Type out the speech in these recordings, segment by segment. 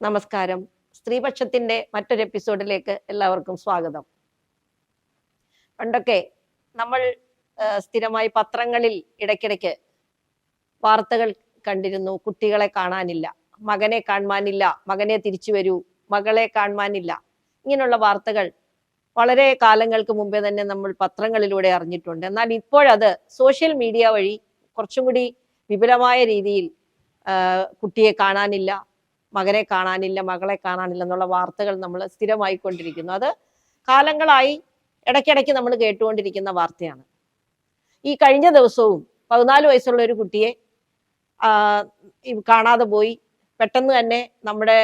നമസ്കാരം. സ്ത്രീപക്ഷത്തിന്റെ മറ്റൊരു എപ്പിസോഡിലേക്ക് എല്ലാവർക്കും സ്വാഗതം. പണ്ടൊക്കെ നമ്മൾ സ്ഥിരമായി പത്രങ്ങളിൽ ഇടയ്ക്കിടയ്ക്ക് വാർത്തകൾ കണ്ടിരുന്നു. കുട്ടികളെ കാണാനില്ല, മകനെ കാണാനില്ല, മകനെ തിരിച്ചു വരൂ, മകളെ കാണാനില്ല, ഇങ്ങനെയുള്ള വാർത്തകൾ വളരെ കാലങ്ങൾക്ക് മുമ്പേ തന്നെ നമ്മൾ പത്രങ്ങളിലൂടെ അറിഞ്ഞിട്ടുണ്ട്. എന്നാൽ ഇപ്പോഴത് സോഷ്യൽ മീഡിയ വഴി കുറച്ചും കൂടി വിപുലമായ രീതിയിൽ കുട്ടിയെ കാണാനില്ല, മകനെ കാണാനില്ല, മകളെ കാണാനില്ല എന്നുള്ള വാർത്തകൾ നമ്മൾ സ്ഥിരമായിക്കൊണ്ടിരിക്കുന്നു. അത് കാലങ്ങളായി ഇടയ്ക്കിടയ്ക്ക് നമ്മൾ കേട്ടുകൊണ്ടിരിക്കുന്ന വാർത്തയാണ്. ഈ കഴിഞ്ഞ ദിവസവും 14 വയസ്സുള്ള ഒരു കുട്ടിയെ കാണാതെ പോയി. പെട്ടെന്ന് തന്നെ നമ്മുടെ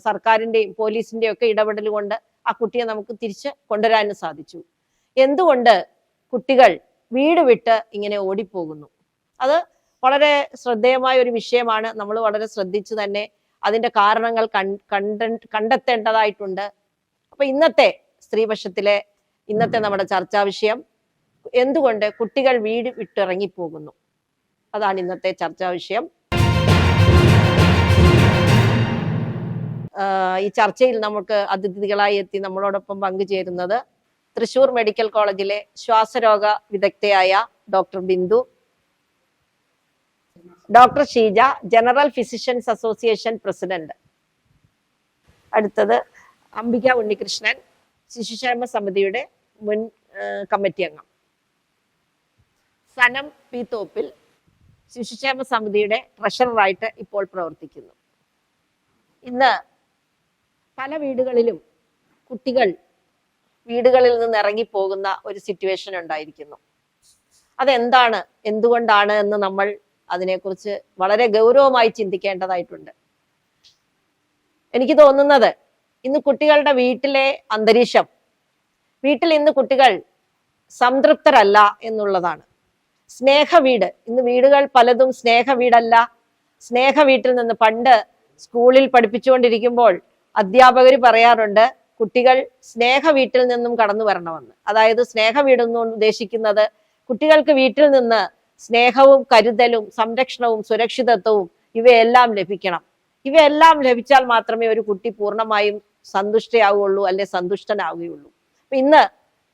സർക്കാരിന്റെയും പോലീസിന്റെയും ഒക്കെ ഇടപെടൽ കൊണ്ട് ആ കുട്ടിയെ നമുക്ക് തിരിച്ച് കൊണ്ടുവരാനും സാധിച്ചു. എന്തുകൊണ്ട് കുട്ടികൾ വീട് വിട്ട് ഇങ്ങനെ ഓടിപ്പോകുന്നു? അത് വളരെ ശ്രദ്ധേയമായ ഒരു വിഷയമാണ്. നമ്മൾ വളരെ ശ്രദ്ധിച്ചു തന്നെ അതിന്റെ കാരണങ്ങൾ കണ്ടെത്തേണ്ടതായിട്ടുണ്ട്. അപ്പൊ ഇന്നത്തെ സ്ത്രീപക്ഷത്തിലെ നമ്മുടെ ചർച്ചാ വിഷയം എന്തുകൊണ്ട് കുട്ടികൾ വീട് വിട്ടിറങ്ങിപ്പോകുന്നു, അതാണ് ഇന്നത്തെ ചർച്ചാ വിഷയം. ഈ ചർച്ചയിൽ നമുക്ക് അതിഥികളായി എത്തി നമ്മളോടൊപ്പം പങ്കുചേരുന്നത് തൃശൂർ മെഡിക്കൽ കോളേജിലെ ശ്വാസരോഗ വിദഗ്ധയായ doctor Bindu, doctor Sheeja, general physicians association president. അടുത്തത് അംബിക ഉണ്ണികൃഷ്ണൻ, ശിശുക്ഷേമ സമിതിയുടെ മുൻ കമ്മിറ്റി അംഗം. സനം പി തോപ്പിൽ, ശിശുക്ഷേമ സമിതിയുടെ ട്രഷററായിട്ട് ഇപ്പോൾ പ്രവർത്തിക്കുന്നു. ഇന്ന് പല വീടുകളിലും കുട്ടികൾ വീടുകളിൽ നിന്ന് ഇറങ്ങിപ്പോകുന്ന ഒരു സിറ്റുവേഷൻ ഉണ്ടായിരിക്കുന്നു. അതെന്താണ്, എന്തുകൊണ്ടാണ് എന്ന് നമ്മൾ അതിനെക്കുറിച്ച് വളരെ ഗൗരവമായി ചിന്തിക്കേണ്ടതായിട്ടുണ്ട്. എനിക്ക് തോന്നുന്നത് ഇന്ന് കുട്ടികളുടെ വീട്ടിലെ അന്തരീക്ഷം, വീട്ടിൽ ഇന്ന് കുട്ടികൾ സംതൃപ്തരല്ല എന്നുള്ളതാണ്. സ്നേഹവീട്, ഇന്ന് വീടുകൾ പലതും സ്നേഹവീടല്ല. സ്നേഹ വീട്ടിൽ നിന്ന് പണ്ട് സ്കൂളിൽ പഠിപ്പിച്ചുകൊണ്ടിരിക്കുമ്പോൾ അധ്യാപകർ പറയാറുണ്ട് കുട്ടികൾ സ്നേഹ വീട്ടിൽ നിന്നും കടന്നു വരണമെന്ന്. അതായത് സ്നേഹ വീടെന്ന് ഉദ്ദേശിക്കുന്നത് കുട്ടികൾക്ക് വീട്ടിൽ നിന്ന് സ്നേഹവും കരുതലും സംരക്ഷണവും സുരക്ഷിതത്വവും ഇവയെല്ലാം ലഭിക്കണം. ഇവയെല്ലാം ലഭിച്ചാൽ മാത്രമേ ഒരു കുട്ടി പൂർണ്ണമായും സന്തുഷ്ടയാവുകയുള്ളൂ, അല്ലെ സന്തുഷ്ടനാവുകയുള്ളൂ. അപ്പൊ ഇന്ന്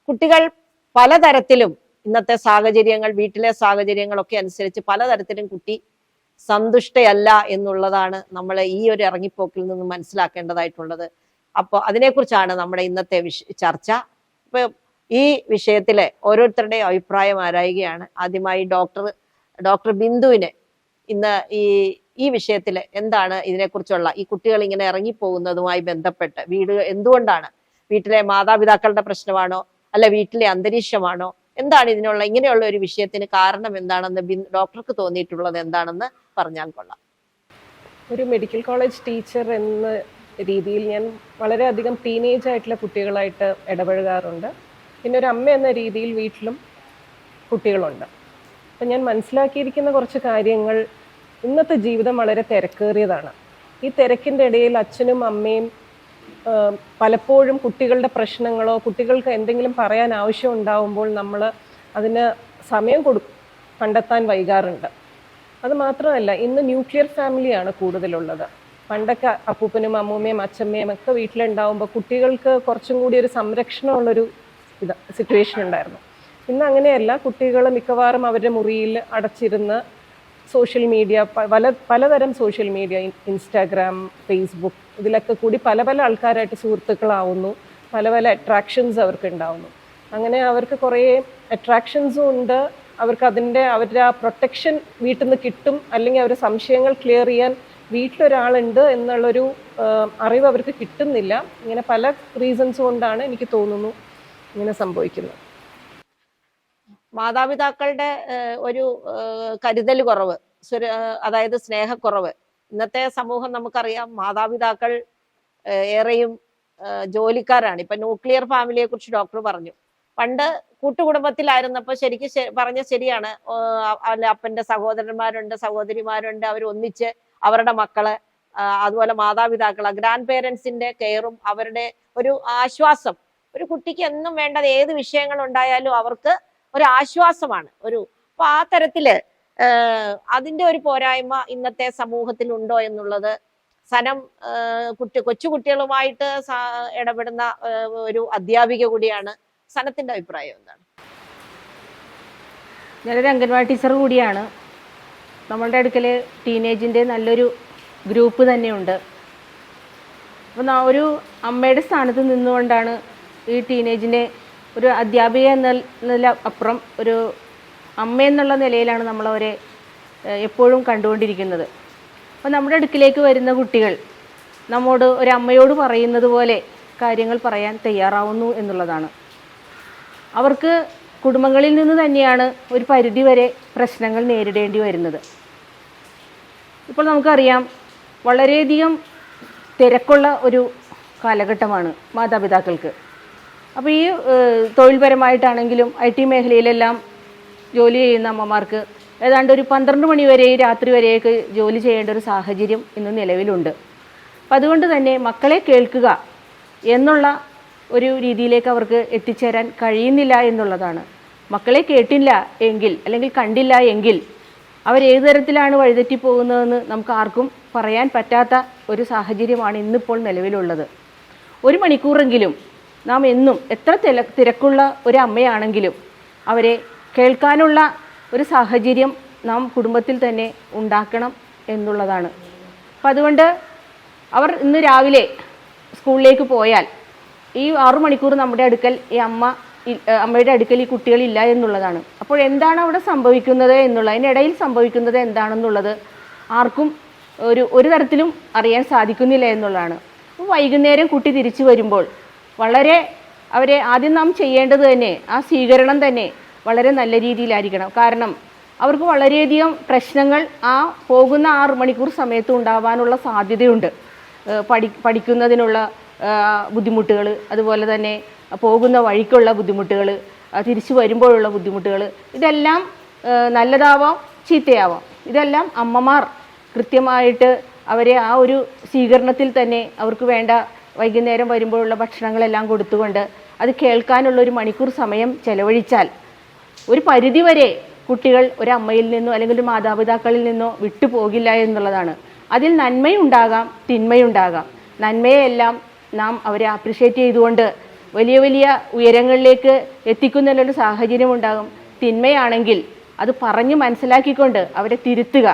കുട്ടികൾ പലതരത്തിലും, ഇന്നത്തെ സാഹചര്യങ്ങൾ, വീട്ടിലെ സാഹചര്യങ്ങളൊക്കെ അനുസരിച്ച് പലതരത്തിലും കുട്ടി സന്തുഷ്ടയല്ല എന്നുള്ളതാണ് നമ്മൾ ഈ ഒരു ഇറങ്ങിപ്പോക്കിൽ നിന്ന് മനസ്സിലാക്കേണ്ടതായിട്ടുള്ളത്. അപ്പോൾ അതിനെക്കുറിച്ചാണ് നമ്മുടെ ഇന്നത്തെ ചർച്ച. ഇപ്പൊ ഈ വിഷയത്തിലെ ഓരോരുത്തരുടെയും അഭിപ്രായം ആരായുകയാണ്. ആദ്യമായി ഡോക്ടർ ബിന്ദുവിന് ഇന്ന് ഈ വിഷയത്തില് എന്താണ് ഇതിനെക്കുറിച്ചുള്ള, ഈ കുട്ടികൾ ഇങ്ങനെ ഇറങ്ങിപ്പോകുന്നതുമായി ബന്ധപ്പെട്ട് എന്തുകൊണ്ടാണ്, വീട്ടിലെ മാതാപിതാക്കളുടെ പ്രശ്നമാണോ അല്ല വീട്ടിലെ അന്തരീക്ഷമാണോ, എന്താണ് ഇങ്ങനെയുള്ള ഒരു വിഷയത്തിന് കാരണം എന്താണെന്ന് ഡോക്ടർക്ക് തോന്നിയിട്ടുള്ളത് എന്താണെന്ന് പറഞ്ഞാൽ കൊള്ളാം. ഒരു മെഡിക്കൽ കോളേജ് ടീച്ചർ എന്ന രീതിയിൽ ഞാൻ വളരെയധികം ടീനേജ് ആയിട്ടുള്ള കുട്ടികളായിട്ട് ഇടപഴകാറുണ്ട്. പിന്നെ ഒരു അമ്മ എന്ന രീതിയിൽ വീട്ടിലും കുട്ടികളുണ്ട്. അപ്പം ഞാൻ മനസ്സിലാക്കിയിരിക്കുന്ന കുറച്ച് കാര്യങ്ങൾ, ഇന്നത്തെ ജീവിതം വളരെ തിരക്കേറിയതാണ്. ഈ തിരക്കിൻ്റെ ഇടയിൽ അച്ഛനും അമ്മയും പലപ്പോഴും കുട്ടികളുടെ പ്രശ്നങ്ങളോ കുട്ടികൾക്ക് എന്തെങ്കിലും പറയാൻ ആവശ്യം ഉണ്ടാവുമ്പോൾ നമ്മൾ അതിന് സമയം കണ്ടെത്താൻ വൈകാറുണ്ട്. അത് മാത്രമല്ല, ഇന്ന് ന്യൂക്ലിയർ ഫാമിലിയാണ് കൂടുതലുള്ളത്. പണ്ടൊക്കെ അപ്പൂപ്പനും അമ്മൂമ്മയും അച്ഛമ്മയും ഒക്കെ വീട്ടിലുണ്ടാവുമ്പോൾ കുട്ടികൾക്ക് കുറച്ചും കൂടി ഒരു സംരക്ഷണമുള്ളൊരു സിറ്റുവേഷൻ ഉണ്ടായിരുന്നു. ഇന്ന് അങ്ങനെയല്ല. കുട്ടികൾ മിക്കവാറും അവരുടെ മുറിയിൽ അടച്ചിരുന്ന് സോഷ്യൽ മീഡിയ, പലതരം സോഷ്യൽ മീഡിയ, ഇൻസ്റ്റാഗ്രാം, ഫേസ്ബുക്ക്, ഇതിലൊക്കെ കൂടി പല ആൾക്കാരായിട്ട് സുഹൃത്തുക്കളാവുന്നു. പല അട്രാക്ഷൻസ് അവർക്ക് ഉണ്ടാവുന്നു. അങ്ങനെ അവർക്ക് കുറേ അട്രാക്ഷൻസും ഉണ്ട്. അവർക്ക് അവരുടെ ആ പ്രൊട്ടക്ഷൻ വീട്ടിൽ നിന്ന് കിട്ടും, അല്ലെങ്കിൽ അവരുടെ സംശയങ്ങൾ ക്ലിയർ ചെയ്യാൻ വീട്ടിലൊരാളുണ്ട് എന്നുള്ളൊരു അറിവ് അവർക്ക് കിട്ടുന്നില്ല. ഇങ്ങനെ പല റീസൺസ് കൊണ്ടാണ് എനിക്ക് തോന്നുന്നു ഇങ്ങനെ സംഭവിക്കുന്നത്. മാതാപിതാക്കളുടെ ഒരു കരുതൽ കുറവ്, അതായത് സ്നേഹക്കുറവ്. ഇന്നത്തെ സമൂഹം നമുക്കറിയാം, മാതാപിതാക്കൾ ഏറെയും ജോലിക്കാരാണ്. ഇപ്പൊ ന്യൂക്ലിയർ ഫാമിലിയെ കുറിച്ച് ഡോക്ടർ പറഞ്ഞു. പണ്ട് കൂട്ടുകുടുംബത്തിലായിരുന്നപ്പോൾ പറഞ്ഞ ശരിയാണ്, അപ്പന്റെ സഹോദരന്മാരുണ്ട്, സഹോദരിമാരുണ്ട്, അവർ ഒന്നിച്ച് അവരുടെ മക്കള്, അതുപോലെ മാതാപിതാക്കള്, ഗ്രാൻഡ് പേരൻസിന്റെ കെയറും അവരുടെ ഒരു ആശ്വാസം. ഒരു കുട്ടിക്ക് എന്നും വേണ്ടത് ഏത് വിഷയങ്ങൾ ഉണ്ടായാലും അവർക്ക് ഒരു ആശ്വാസമാണ്. അപ്പൊ ആ തരത്തില് അതിന്റെ ഒരു പോരായ്മ ഇന്നത്തെ സമൂഹത്തിൽ ഉണ്ടോ എന്നുള്ളത് സനം കൊച്ചു കുട്ടികളുമായിട്ട് ഇടപെടുന്ന ഒരു അധ്യാപിക കൂടിയാണ്. സനത്തിന്റെ അഭിപ്രായം എന്താണ്? ഞാനൊരു അംഗൻവാടി ടീച്ചർ കൂടിയാണ്. നമ്മളുടെ അടുക്കൽ ടീനേജിൻ്റെ നല്ലൊരു ഗ്രൂപ്പ് തന്നെയുണ്ട്. അപ്പോൾ ഒരു അമ്മയുടെ സ്ഥാനത്ത് നിന്നുകൊണ്ടാണ് ഈ ടീനേജിനെ ഒരു അധ്യാപിക എന്നതിൽ അപ്പുറം ഒരു അമ്മ എന്നുള്ള നിലയിലാണ് നമ്മളവരെ എപ്പോഴും കണ്ടുകൊണ്ടിരിക്കുന്നത്. അപ്പോൾ നമ്മുടെ അടുക്കിലേക്ക് വരുന്ന കുട്ടികൾ നമ്മോട് ഒരു അമ്മയോട് പറയുന്നത് പോലെ കാര്യങ്ങൾ പറയാൻ തയ്യാറാവുന്നു എന്നുള്ളതാണ്. അവർക്ക് കുടുംബങ്ങളിൽ നിന്ന് തന്നെയാണ് ഒരു പരിധിവരെ പ്രശ്നങ്ങൾ നേരിടേണ്ടി വരുന്നത്. ഇപ്പോൾ നമുക്കറിയാം, വളരെയധികം തിരക്കുള്ള ഒരു കാലഘട്ടമാണ് മാതാപിതാക്കൾക്ക്. അപ്പോൾ ഈ തൊഴിൽപരമായിട്ടാണെങ്കിലും IT മേഖലയിലെല്ലാം ജോലി ചെയ്യുന്ന അമ്മമാർക്ക് ഏതാണ്ട് ഒരു 12 മണി വരെ രാത്രി വരെയൊക്കെ ജോലി ചെയ്യേണ്ട ഒരു സാഹചര്യം ഇന്ന് നിലവിലുണ്ട്. അപ്പം അതുകൊണ്ട് തന്നെ മക്കളെ കേൾക്കുക എന്നുള്ള ഒരു രീതിയിലേക്ക് അവർക്ക് എത്തിച്ചേരാൻ കഴിയുന്നില്ല എന്നുള്ളതാണ്. മക്കളെ കേട്ടില്ല എങ്കിൽ അല്ലെങ്കിൽ കണ്ടില്ല എങ്കിൽ അവരേത് തരത്തിലാണ് വഴിതെറ്റി പോകുന്നതെന്ന് നമുക്ക് ആർക്കും പറയാൻ പറ്റാത്ത ഒരു സാഹചര്യമാണ് ഇന്നിപ്പോൾ നിലവിലുള്ളത്. 1 മണിക്കൂറെങ്കിലും നാം എന്നും എത്ര തിരക്കുള്ള ഒരു അമ്മയാണെങ്കിലും അവരെ കേൾക്കാനുള്ള ഒരു സാഹചര്യം നാം കുടുംബത്തിൽ തന്നെ ഉണ്ടാക്കണം എന്നുള്ളതാണ്. അപ്പം അതുകൊണ്ട് അവർ ഇന്ന് രാവിലെ സ്കൂളിലേക്ക് പോയാൽ ഈ 6 മണിക്കൂർ നമ്മുടെ അടുക്കൽ ഈ അമ്മയുടെ അടുക്കൽ ഈ കുട്ടികളില്ല എന്നുള്ളതാണ്. അപ്പോൾ എന്താണ് അവിടെ സംഭവിക്കുന്നത് അതിനിടയിൽ സംഭവിക്കുന്നത് എന്താണെന്നുള്ളത് ആർക്കും ഒരു തരത്തിലും അറിയാൻ സാധിക്കുന്നില്ല എന്നുള്ളതാണ്. അപ്പോൾ വൈകുന്നേരം കുട്ടി തിരിച്ചു വരുമ്പോൾ വളരെ അവരെ ആദ്യം നാം ചെയ്യേണ്ടത് തന്നെ ആ സ്വീകരണം തന്നെ വളരെ നല്ല രീതിയിലായിരിക്കണം. കാരണം അവർക്ക് വളരെയധികം പ്രശ്നങ്ങൾ ആ പോകുന്ന 6 മണിക്കൂർ സമയത്ത് ഉണ്ടാവാനുള്ള സാധ്യതയുണ്ട്. പഠിക്കുന്നതിനുള്ള ബുദ്ധിമുട്ടുകൾ, അതുപോലെ തന്നെ പോകുന്ന വഴിക്കുള്ള ബുദ്ധിമുട്ടുകൾ, തിരിച്ചു വരുമ്പോഴുള്ള ബുദ്ധിമുട്ടുകൾ, ഇതെല്ലാം നല്ലതാവാം ചീത്തയാവാം. ഇതെല്ലാം അമ്മമാർ കൃത്യമായിട്ട് അവരെ ആ ഒരു സ്വീകരണത്തിൽ തന്നെ അവർക്ക് വേണ്ട വൈകുന്നേരം വരുമ്പോഴുള്ള ഭക്ഷണങ്ങളെല്ലാം കൊടുത്തുകൊണ്ട് അത് കേൾക്കാനുള്ള 1 മണിക്കൂർ സമയം ചെലവഴിച്ചാൽ ഒരു പരിധിവരെ കുട്ടികൾ ഒരമ്മയിൽ നിന്നോ അല്ലെങ്കിൽ ഒരു മാതാപിതാക്കളിൽ നിന്നോ വിട്ടുപോകില്ല എന്നുള്ളതാണ്. അതിൽ നന്മയുണ്ടാകാം, തിന്മയുണ്ടാകാം. നന്മയെല്ലാം നാം അവരെ അപ്രിഷ്യേറ്റ് ചെയ്തുകൊണ്ട് വലിയ വലിയ ഉയരങ്ങളിലേക്ക് എത്തിക്കുന്നതിനൊരു സാഹചര്യം ഉണ്ടാകും. തിന്മയാണെങ്കിൽ അത് പറഞ്ഞ് മനസ്സിലാക്കിക്കൊണ്ട് അവരെ തിരുത്തുക,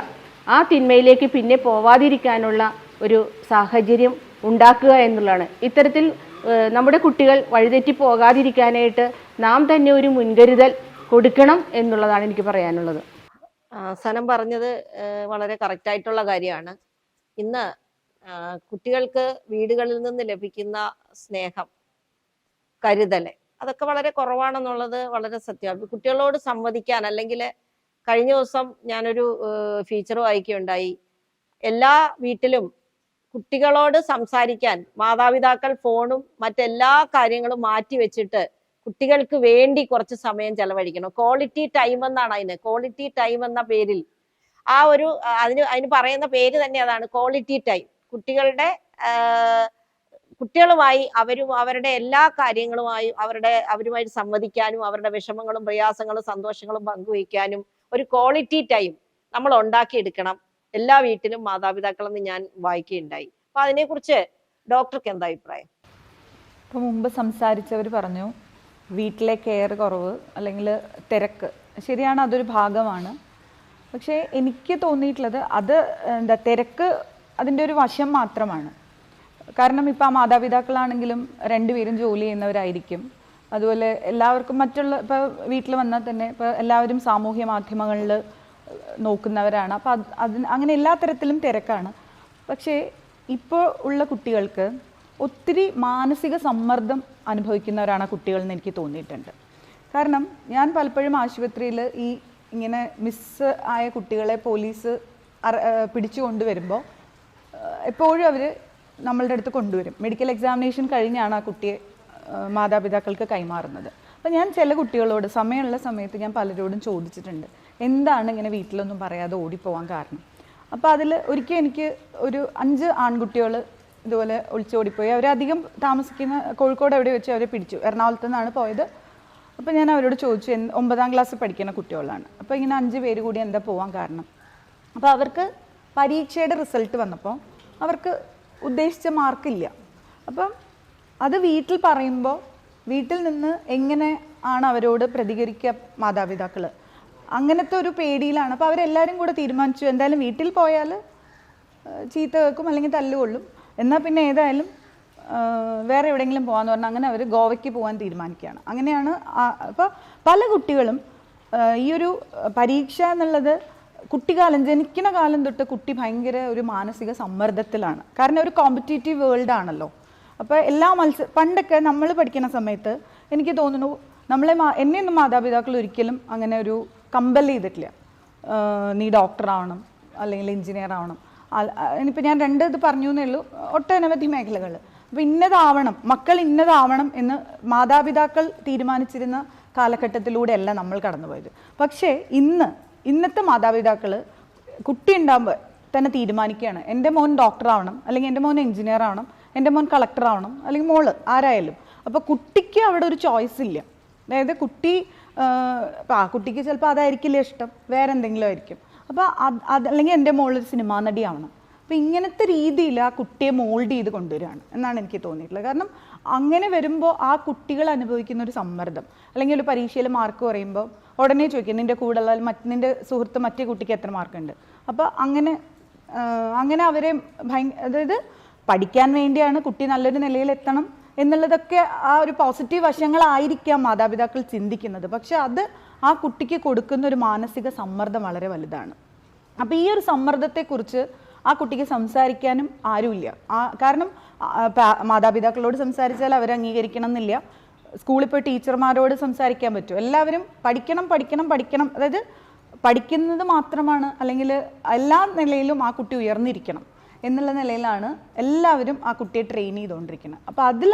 ആ തിന്മയിലേക്ക് പിന്നെ പോവാതിരിക്കാനുള്ള ഒരു സാഹചര്യം ഉണ്ടാക്കുക എന്നുള്ളതാണ്. ഇത്തരത്തിൽ നമ്മുടെ കുട്ടികൾ വഴിതെറ്റി പോകാതിരിക്കാനായിട്ട് നാം തന്നെ ഒരു മുൻകരുതൽ കൊടുക്കണം എന്നുള്ളതാണ് എനിക്ക് പറയാനുള്ളത്. സനം പറഞ്ഞത് വളരെ കറക്റ്റായിട്ടുള്ള കാര്യമാണ്. ഇന്ന് കുട്ടികൾക്ക് വീടുകളിൽ നിന്ന് ലഭിക്കുന്ന സ്നേഹം, കരുതല്, അതൊക്കെ വളരെ കുറവാണെന്നുള്ളത് വളരെ സത്യമാണ്. കുട്ടികളോട് സംവദിക്കാൻ, അല്ലെങ്കിൽ കഴിഞ്ഞ ദിവസം ഞാനൊരു ഫീച്ചർ വായിക്കുകയുണ്ടായി. എല്ലാ വീട്ടിലും കുട്ടികളോട് സംസാരിക്കാൻ മാതാപിതാക്കൾ ഫോണും മറ്റെല്ലാ കാര്യങ്ങളും മാറ്റി വെച്ചിട്ട് കുട്ടികൾക്ക് വേണ്ടി കുറച്ച് സമയം ചെലവഴിക്കണം. ക്വാളിറ്റി ടൈം എന്നാണ് അതിന്, ക്വാളിറ്റി ടൈം എന്ന പേരിൽ ആ ഒരു അതിന് പറയുന്ന പേര് തന്നെ അതാണ്, ക്വാളിറ്റി ടൈം. കുട്ടികളുമായി അവരുടെ എല്ലാ കാര്യങ്ങളുമായും അവരുമായി സംവദിക്കാനും അവരുടെ വിഷമങ്ങളും പ്രയാസങ്ങളും സന്തോഷങ്ങളും പങ്കുവയ്ക്കാനും ഒരു ക്വാളിറ്റി ടൈം നമ്മൾ ഉണ്ടാക്കിയെടുക്കണം എല്ലാ വീട്ടിലും മാതാപിതാക്കളെന്ന് ഞാൻ വായിക്കുകയുണ്ടായി. അപ്പൊ അതിനെക്കുറിച്ച് ഡോക്ടർക്ക് എന്താ അഭിപ്രായം? ഇപ്പൊ മുമ്പ് സംസാരിച്ചവർ പറഞ്ഞു വീട്ടിലെ കെയർ കുറവ് അല്ലെങ്കിൽ തിരക്ക്. ശരിയാണ്, അതൊരു ഭാഗമാണ്. പക്ഷേ എനിക്ക് തോന്നിയിട്ടുള്ളത് അത് തിരക്ക് അതിൻ്റെ ഒരു വശം മാത്രമാണ്. കാരണം ഇപ്പം ആ മാതാപിതാക്കളാണെങ്കിലും 2 പേരും ജോലി ചെയ്യുന്നവരായിരിക്കും. അതുപോലെ എല്ലാവർക്കും ഇപ്പോൾ വീട്ടിൽ വന്നാൽ തന്നെ ഇപ്പോൾ എല്ലാവരും സാമൂഹ്യ മാധ്യമങ്ങളിൽ നോക്കുന്നവരാണ്. അപ്പോൾ അങ്ങനെ എല്ലാ തരത്തിലും തിരക്കാണ്. പക്ഷേ ഇപ്പോൾ ഉള്ള കുട്ടികൾക്ക് ഒത്തിരി മാനസിക സമ്മർദ്ദം അനുഭവിക്കുന്നവരാണ് ആ കുട്ടികളെന്ന് എനിക്ക് തോന്നിയിട്ടുണ്ട്. കാരണം ഞാൻ പലപ്പോഴും ആശുപത്രിയിൽ ഇങ്ങനെ മിസ് ആയ കുട്ടികളെ പോലീസ് പിടിച്ചു കൊണ്ടുവരുമ്പോൾ എപ്പോഴും അവർ നമ്മളുടെ അടുത്ത് കൊണ്ടുവരും. മെഡിക്കൽ എക്സാമിനേഷൻ കഴിഞ്ഞാണ് ആ കുട്ടിയെ മാതാപിതാക്കൾക്ക് കൈമാറുന്നത്. അപ്പോൾ ഞാൻ ചില കുട്ടികളോട് സമയമുള്ള സമയത്ത് ഞാൻ പലരോടും ചോദിച്ചിട്ടുണ്ട്, എന്താണ് ഇങ്ങനെ വീട്ടിലൊന്നും പറയാതെ ഓടിപ്പോവാൻ കാരണം. അപ്പോൾ അതിൽ ഒരിക്കൽ എനിക്ക് ഒരു 5 ആൺകുട്ടികൾ ഇതുപോലെ ഒളിച്ചോടിപ്പോയി. അവരധികം താമസിക്കുന്ന കോഴിക്കോട് എവിടെ വെച്ച് അവരെ പിടിച്ചു. എറണാകുളത്ത് നിന്നാണ് പോയത്. അപ്പോൾ ഞാൻ അവരോട് ചോദിച്ചു, 9ാം ക്ലാസ്സിൽ പഠിക്കുന്ന കുട്ടികളാണ്. അപ്പോൾ ഇങ്ങനെ 5 പേര് കൂടി എന്താ പോകാൻ കാരണം. അപ്പോൾ അവർക്ക് പരീക്ഷയുടെ റിസൾട്ട് വന്നപ്പോൾ അവർക്ക് ഉദ്ദേശിച്ച മാർക്കില്ല. അപ്പം അത് വീട്ടിൽ പറയുമ്പോൾ വീട്ടിൽ നിന്ന് എങ്ങനെ ആണ് അവരോട് പ്രതികരിക്കുക മാതാപിതാക്കൾ, അങ്ങനത്തെ ഒരു പേടിയിലാണ്. അപ്പോൾ അവരെല്ലാവരും കൂടെ തീരുമാനിച്ചു എന്തായാലും വീട്ടിൽ പോയാൽ ചീത്ത കേൾക്കും അല്ലെങ്കിൽ തല്ലുകൊള്ളും, എന്നാൽ പിന്നെ ഏതായാലും വേറെ എവിടെയെങ്കിലും പോകാമെന്ന് പറഞ്ഞാൽ അങ്ങനെ അവർ ഗോവയ്ക്ക് പോകാൻ തീരുമാനിക്കുകയാണ്. അങ്ങനെയാണ്. അപ്പോൾ പല കുട്ടികളും ഈ ഒരു പരീക്ഷ എന്നുള്ളത് കുട്ടിക്കാലം, ജനിക്കുന്ന കാലം തൊട്ട് കുട്ടി ഭയങ്കര ഒരു മാനസിക സമ്മർദ്ദത്തിലാണ്. കാരണം ഒരു കോമ്പറ്റീറ്റീവ് വേൾഡ് ആണല്ലോ. അപ്പോൾ എല്ലാ പണ്ടൊക്കെ നമ്മൾ പഠിക്കുന്ന സമയത്ത് എനിക്ക് തോന്നുന്നു എന്നെയൊന്നും മാതാപിതാക്കൾ ഒരിക്കലും അങ്ങനെ ഒരു കമ്പൽ ചെയ്തിട്ടില്ല, നീ ഡോക്ടർ ആവണം അല്ലെങ്കിൽ എഞ്ചിനീയർ ആവണം. ഇനിയിപ്പോൾ ഞാൻ ഇത് പറഞ്ഞു എന്നേ ഉള്ളൂ, ഒട്ടനവധി മേഖലകൾ. അപ്പോൾ ഇന്നതാവണം, മക്കൾ ഇന്നതാവണം എന്ന് മാതാപിതാക്കൾ തീരുമാനിച്ചിരുന്ന കാലഘട്ടത്തിലൂടെയല്ല നമ്മൾ കടന്നുപോയത്. പക്ഷേ ഇന്നത്തെ മാതാപിതാക്കൾ കുട്ടി ഉണ്ടാകുമ്പോൾ തന്നെ തീരുമാനിക്കുകയാണ്, എൻ്റെ മോൻ ഡോക്ടർ ആവണം, അല്ലെങ്കിൽ എൻ്റെ മോൻ എഞ്ചിനീയർ ആവണം, എൻ്റെ മോൻ കളക്ടർ ആവണം, അല്ലെങ്കിൽ മോള് ആരായാലും. അപ്പോൾ കുട്ടിക്ക് അവിടെ ഒരു ചോയ്സ് ഇല്ല. അതായത് കുട്ടിക്ക് ചിലപ്പോൾ അതായിരിക്കില്ല ഇഷ്ടം, വേറെ എന്തെങ്കിലും ആയിരിക്കും. അപ്പോൾ അല്ലെങ്കിൽ എൻ്റെ മോളൊരു സിനിമാ നടിയാവണം. അപ്പോൾ ഇങ്ങനത്തെ രീതിയിൽ ആ കുട്ടിയെ മോൾഡ് ചെയ്ത് കൊണ്ടുവരികയാണ് എന്നാണ് എനിക്ക് തോന്നിയിട്ടുള്ളത്. കാരണം അങ്ങനെ വരുമ്പോൾ ആ കുട്ടികൾ അനുഭവിക്കുന്ന ഒരു സമ്മർദ്ദം, അല്ലെങ്കിൽ ഒരു പരീക്ഷയിൽ മാർക്ക് പറയുമ്പോൾ ഉടനെ ചോദിക്കും നിൻ്റെ കൂടെയുള്ള നിൻ്റെ സുഹൃത്ത് മറ്റേ കുട്ടിക്ക് എത്ര മാർക്കുണ്ട്. അപ്പോൾ അങ്ങനെ അവരെ അതായത് പഠിക്കാൻ വേണ്ടിയാണ് കുട്ടി നല്ലൊരു നിലയിൽ എത്തണം എന്നുള്ളതൊക്കെ ആ ഒരു പോസിറ്റീവ് വശങ്ങളായിരിക്കാം മാതാപിതാക്കൾ ചിന്തിക്കുന്നത്. പക്ഷെ അത് ആ കുട്ടിക്ക് കൊടുക്കുന്ന ഒരു മാനസിക സമ്മർദ്ദം വളരെ വലുതാണ്. അപ്പോൾ ഈ ഒരു സമ്മർദ്ദത്തെക്കുറിച്ച് ആ കുട്ടിക്ക് സംസാരിക്കാനും ആരുമില്ല. കാരണം മാതാപിതാക്കളോട് സംസാരിച്ചാൽ അവർ അംഗീകരിക്കണം എന്നില്ല, സ്കൂളിൽ പോയി ടീച്ചർമാരോട് സംസാരിക്കാൻ പറ്റും. എല്ലാവരും പഠിക്കണം, അതായത് പഠിക്കുന്നത് മാത്രമാണ്, അല്ലെങ്കിൽ എല്ലാ നിലയിലും ആ കുട്ടി ഉയർന്നിരിക്കണം എന്നുള്ള നിലയിലാണ് എല്ലാവരും ആ കുട്ടിയെ ട്രെയിൻ ചെയ്തുകൊണ്ടിരിക്കുന്നത്. അപ്പോൾ അതിൽ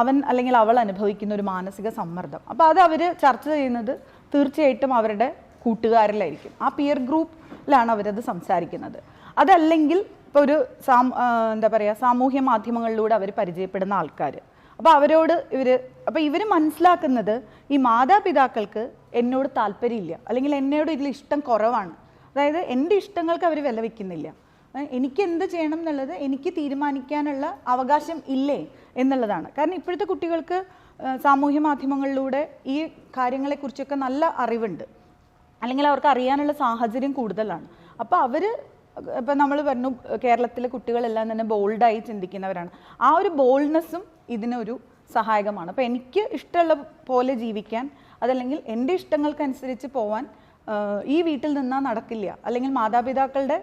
അവൻ അല്ലെങ്കിൽ അവൾ അനുഭവിക്കുന്ന ഒരു മാനസിക സമ്മർദ്ദം, അപ്പോൾ അത് അവർ ചർച്ച ചെയ്യുന്നത് തീർച്ചയായിട്ടും അവരുടെ കൂട്ടുകാരിലായിരിക്കും, ആ പിയർ ഗ്രൂപ്പിലാണ് അവരത് സംസാരിക്കുന്നത്. അതല്ലെങ്കിൽ ഇപ്പോൾ ഒരു സാമൂഹ്യ മാധ്യമങ്ങളിലൂടെ അവർ പരിചയപ്പെടുന്ന ആൾക്കാർ, അപ്പോൾ അവരോട് ഇവർ മനസ്സിലാക്കുന്നത് ഈ മാതാപിതാക്കൾക്ക് എന്നോട് താല്പര്യമില്ല, അല്ലെങ്കിൽ എന്നോട് ഇതിൽ ഇഷ്ടം കുറവാണ്. അതായത് എൻ്റെ ഇഷ്ടങ്ങൾക്ക് അവർ വില വയ്ക്കുന്നില്ല, എനിക്ക് എന്ത് ചെയ്യണം എന്നുള്ളത് എനിക്ക് തീരുമാനിക്കാനുള്ള അവകാശം ഇല്ലേ എന്നുള്ളതാണ്. കാരണം ഇപ്പോഴത്തെ കുട്ടികൾക്ക് സാമൂഹ്യ മാധ്യമങ്ങളിലൂടെ ഈ കാര്യങ്ങളെക്കുറിച്ചൊക്കെ നല്ല അറിവുണ്ട്, അല്ലെങ്കിൽ അവർക്ക് അറിയാനുള്ള സാഹചര്യം കൂടുതലാണ്. അപ്പോൾ ഇപ്പം നമ്മൾ പറഞ്ഞു കേരളത്തിലെ കുട്ടികളെല്ലാം തന്നെ ബോൾഡായി ചിന്തിക്കുന്നവരാണ്. ആ ഒരു ബോൾഡ്നെസ്സും ഇതിനൊരു സഹായകമാണ്. അപ്പോൾ എനിക്ക് ഇഷ്ടമുള്ള പോലെ ജീവിക്കാൻ, അതല്ലെങ്കിൽ എൻ്റെ ഇഷ്ടങ്ങൾക്കനുസരിച്ച് പോവാൻ ഈ വീട്ടിൽ നിന്നാൽ നടക്കില്ല, അല്ലെങ്കിൽ മാതാപിതാക്കളുടെ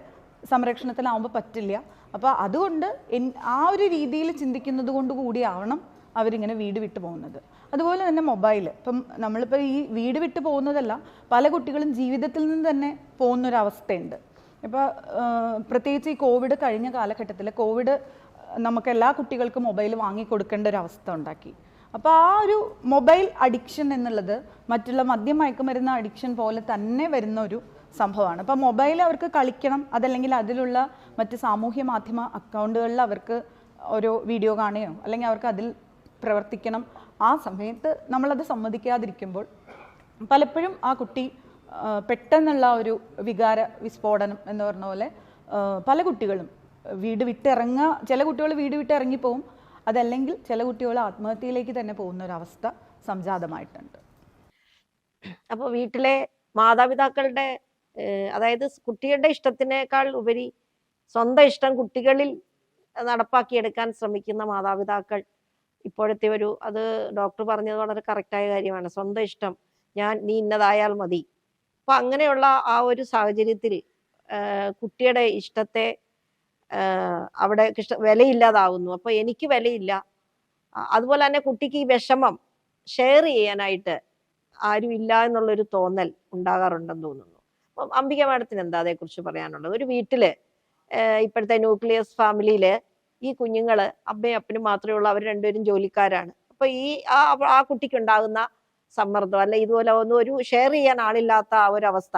സംരക്ഷണത്തിലാവുമ്പോൾ പറ്റില്ല. അപ്പോൾ അതുകൊണ്ട് ആ ഒരു രീതിയിൽ ചിന്തിക്കുന്നത് കൊണ്ട് കൂടിയാവണം അവരിങ്ങനെ വീട് വിട്ടു പോകുന്നത്. അതുപോലെ തന്നെ മൊബൈൽ, ഇപ്പം നമ്മളിപ്പോൾ ഈ വീട് വിട്ടു പോകുന്നതല്ല, പല കുട്ടികളും ജീവിതത്തിൽ നിന്ന് തന്നെ പോകുന്നൊരവസ്ഥയുണ്ട്. ഇപ്പോൾ പ്രത്യേകിച്ച് ഈ കോവിഡ് കഴിഞ്ഞ കാലഘട്ടത്തിൽ നമുക്ക് എല്ലാ കുട്ടികൾക്കും മൊബൈൽ വാങ്ങിക്കൊടുക്കേണ്ട ഒരു അവസ്ഥ ഉണ്ടാക്കി. അപ്പോൾ ആ ഒരു മൊബൈൽ അഡിക്ഷൻ എന്നുള്ളത് മറ്റുള്ള മദ്യമയക്കുമരുന്ന് അഡിക്ഷൻ പോലെ തന്നെ വരുന്ന ഒരു സംഭവമാണ്. അപ്പോൾ മൊബൈൽ അവർക്ക് കളിക്കണം, അതല്ലെങ്കിൽ അതിലുള്ള മറ്റ് സാമൂഹ്യ മാധ്യമ അക്കൗണ്ടുകളിൽ അവർക്ക് ഓരോ വീഡിയോ കാണുകയോ അല്ലെങ്കിൽ അവർക്ക് അതിൽ പ്രവർത്തിക്കണം. ആ സമയത്ത് നമ്മളത് സമ്മതിക്കാതിരിക്കുമ്പോൾ പലപ്പോഴും ആ കുട്ടി പെട്ടെന്നുള്ള ഒരു വികാര വിസ്ഫോടനം എന്ന് പറഞ്ഞ പോലെ പല കുട്ടികളും ചില കുട്ടികൾ വീട് വിട്ട് ഇറങ്ങിപ്പോവും, അതല്ലെങ്കിൽ ചില കുട്ടികൾ ആത്മഹത്യയിലേക്ക് തന്നെ പോകുന്ന ഒരവസ്ഥ സംജാതമായിട്ടുണ്ട്. അപ്പോൾ വീട്ടിലെ മാതാപിതാക്കളുടെ അതായത് കുട്ടികളുടെ ഇഷ്ടത്തിനേക്കാൾ ഉപരി സ്വന്തം ഇഷ്ടം കുട്ടികളിൽ നടപ്പാക്കിയെടുക്കാൻ ശ്രമിക്കുന്ന മാതാപിതാക്കൾ ഇപ്പോഴത്തെ അത് ഡോക്ടർ പറഞ്ഞത് വളരെ കറക്റ്റായ കാര്യമാണ്. സ്വന്തം ഇഷ്ടം, നീ ഇന്നതായാൽ മതി. അപ്പൊ അങ്ങനെയുള്ള ആ ഒരു സാഹചര്യത്തിൽ കുട്ടിയുടെ ഇഷ്ടത്തെ അവിടെ വിലയില്ലാതാവുന്നു. അപ്പൊ എനിക്ക് വിലയില്ല. അതുപോലെ തന്നെ കുട്ടിക്ക് ഈ വിഷമം ഷെയർ ചെയ്യാനായിട്ട് ആരും ഇല്ല എന്നുള്ളൊരു തോന്നൽ ഉണ്ടാകാറുണ്ടെന്ന് തോന്നുന്നു. അപ്പം അംബിക മാഡത്തിന് എന്താ അതേക്കുറിച്ച് പറയാനുള്ളത്? ഒരു വീട്ടില് ഇപ്പോഴത്തെ ന്യൂക്ലിയസ് ഫാമിലിയില് ഈ കുഞ്ഞുങ്ങള് അമ്മയും അപ്പനും മാത്രമേ ഉള്ളൂ, അവർ രണ്ടുപേരും ജോലിക്കാരാണ്. അപ്പൊ ആ കുട്ടിക്ക് ഉണ്ടാകുന്ന സമ്മർദ്ദം അല്ലെ ഇതുപോലെ ഒന്നും ഒരു ഷെയർ ചെയ്യാൻ ആളില്ലാത്ത ആ ഒരു അവസ്ഥ.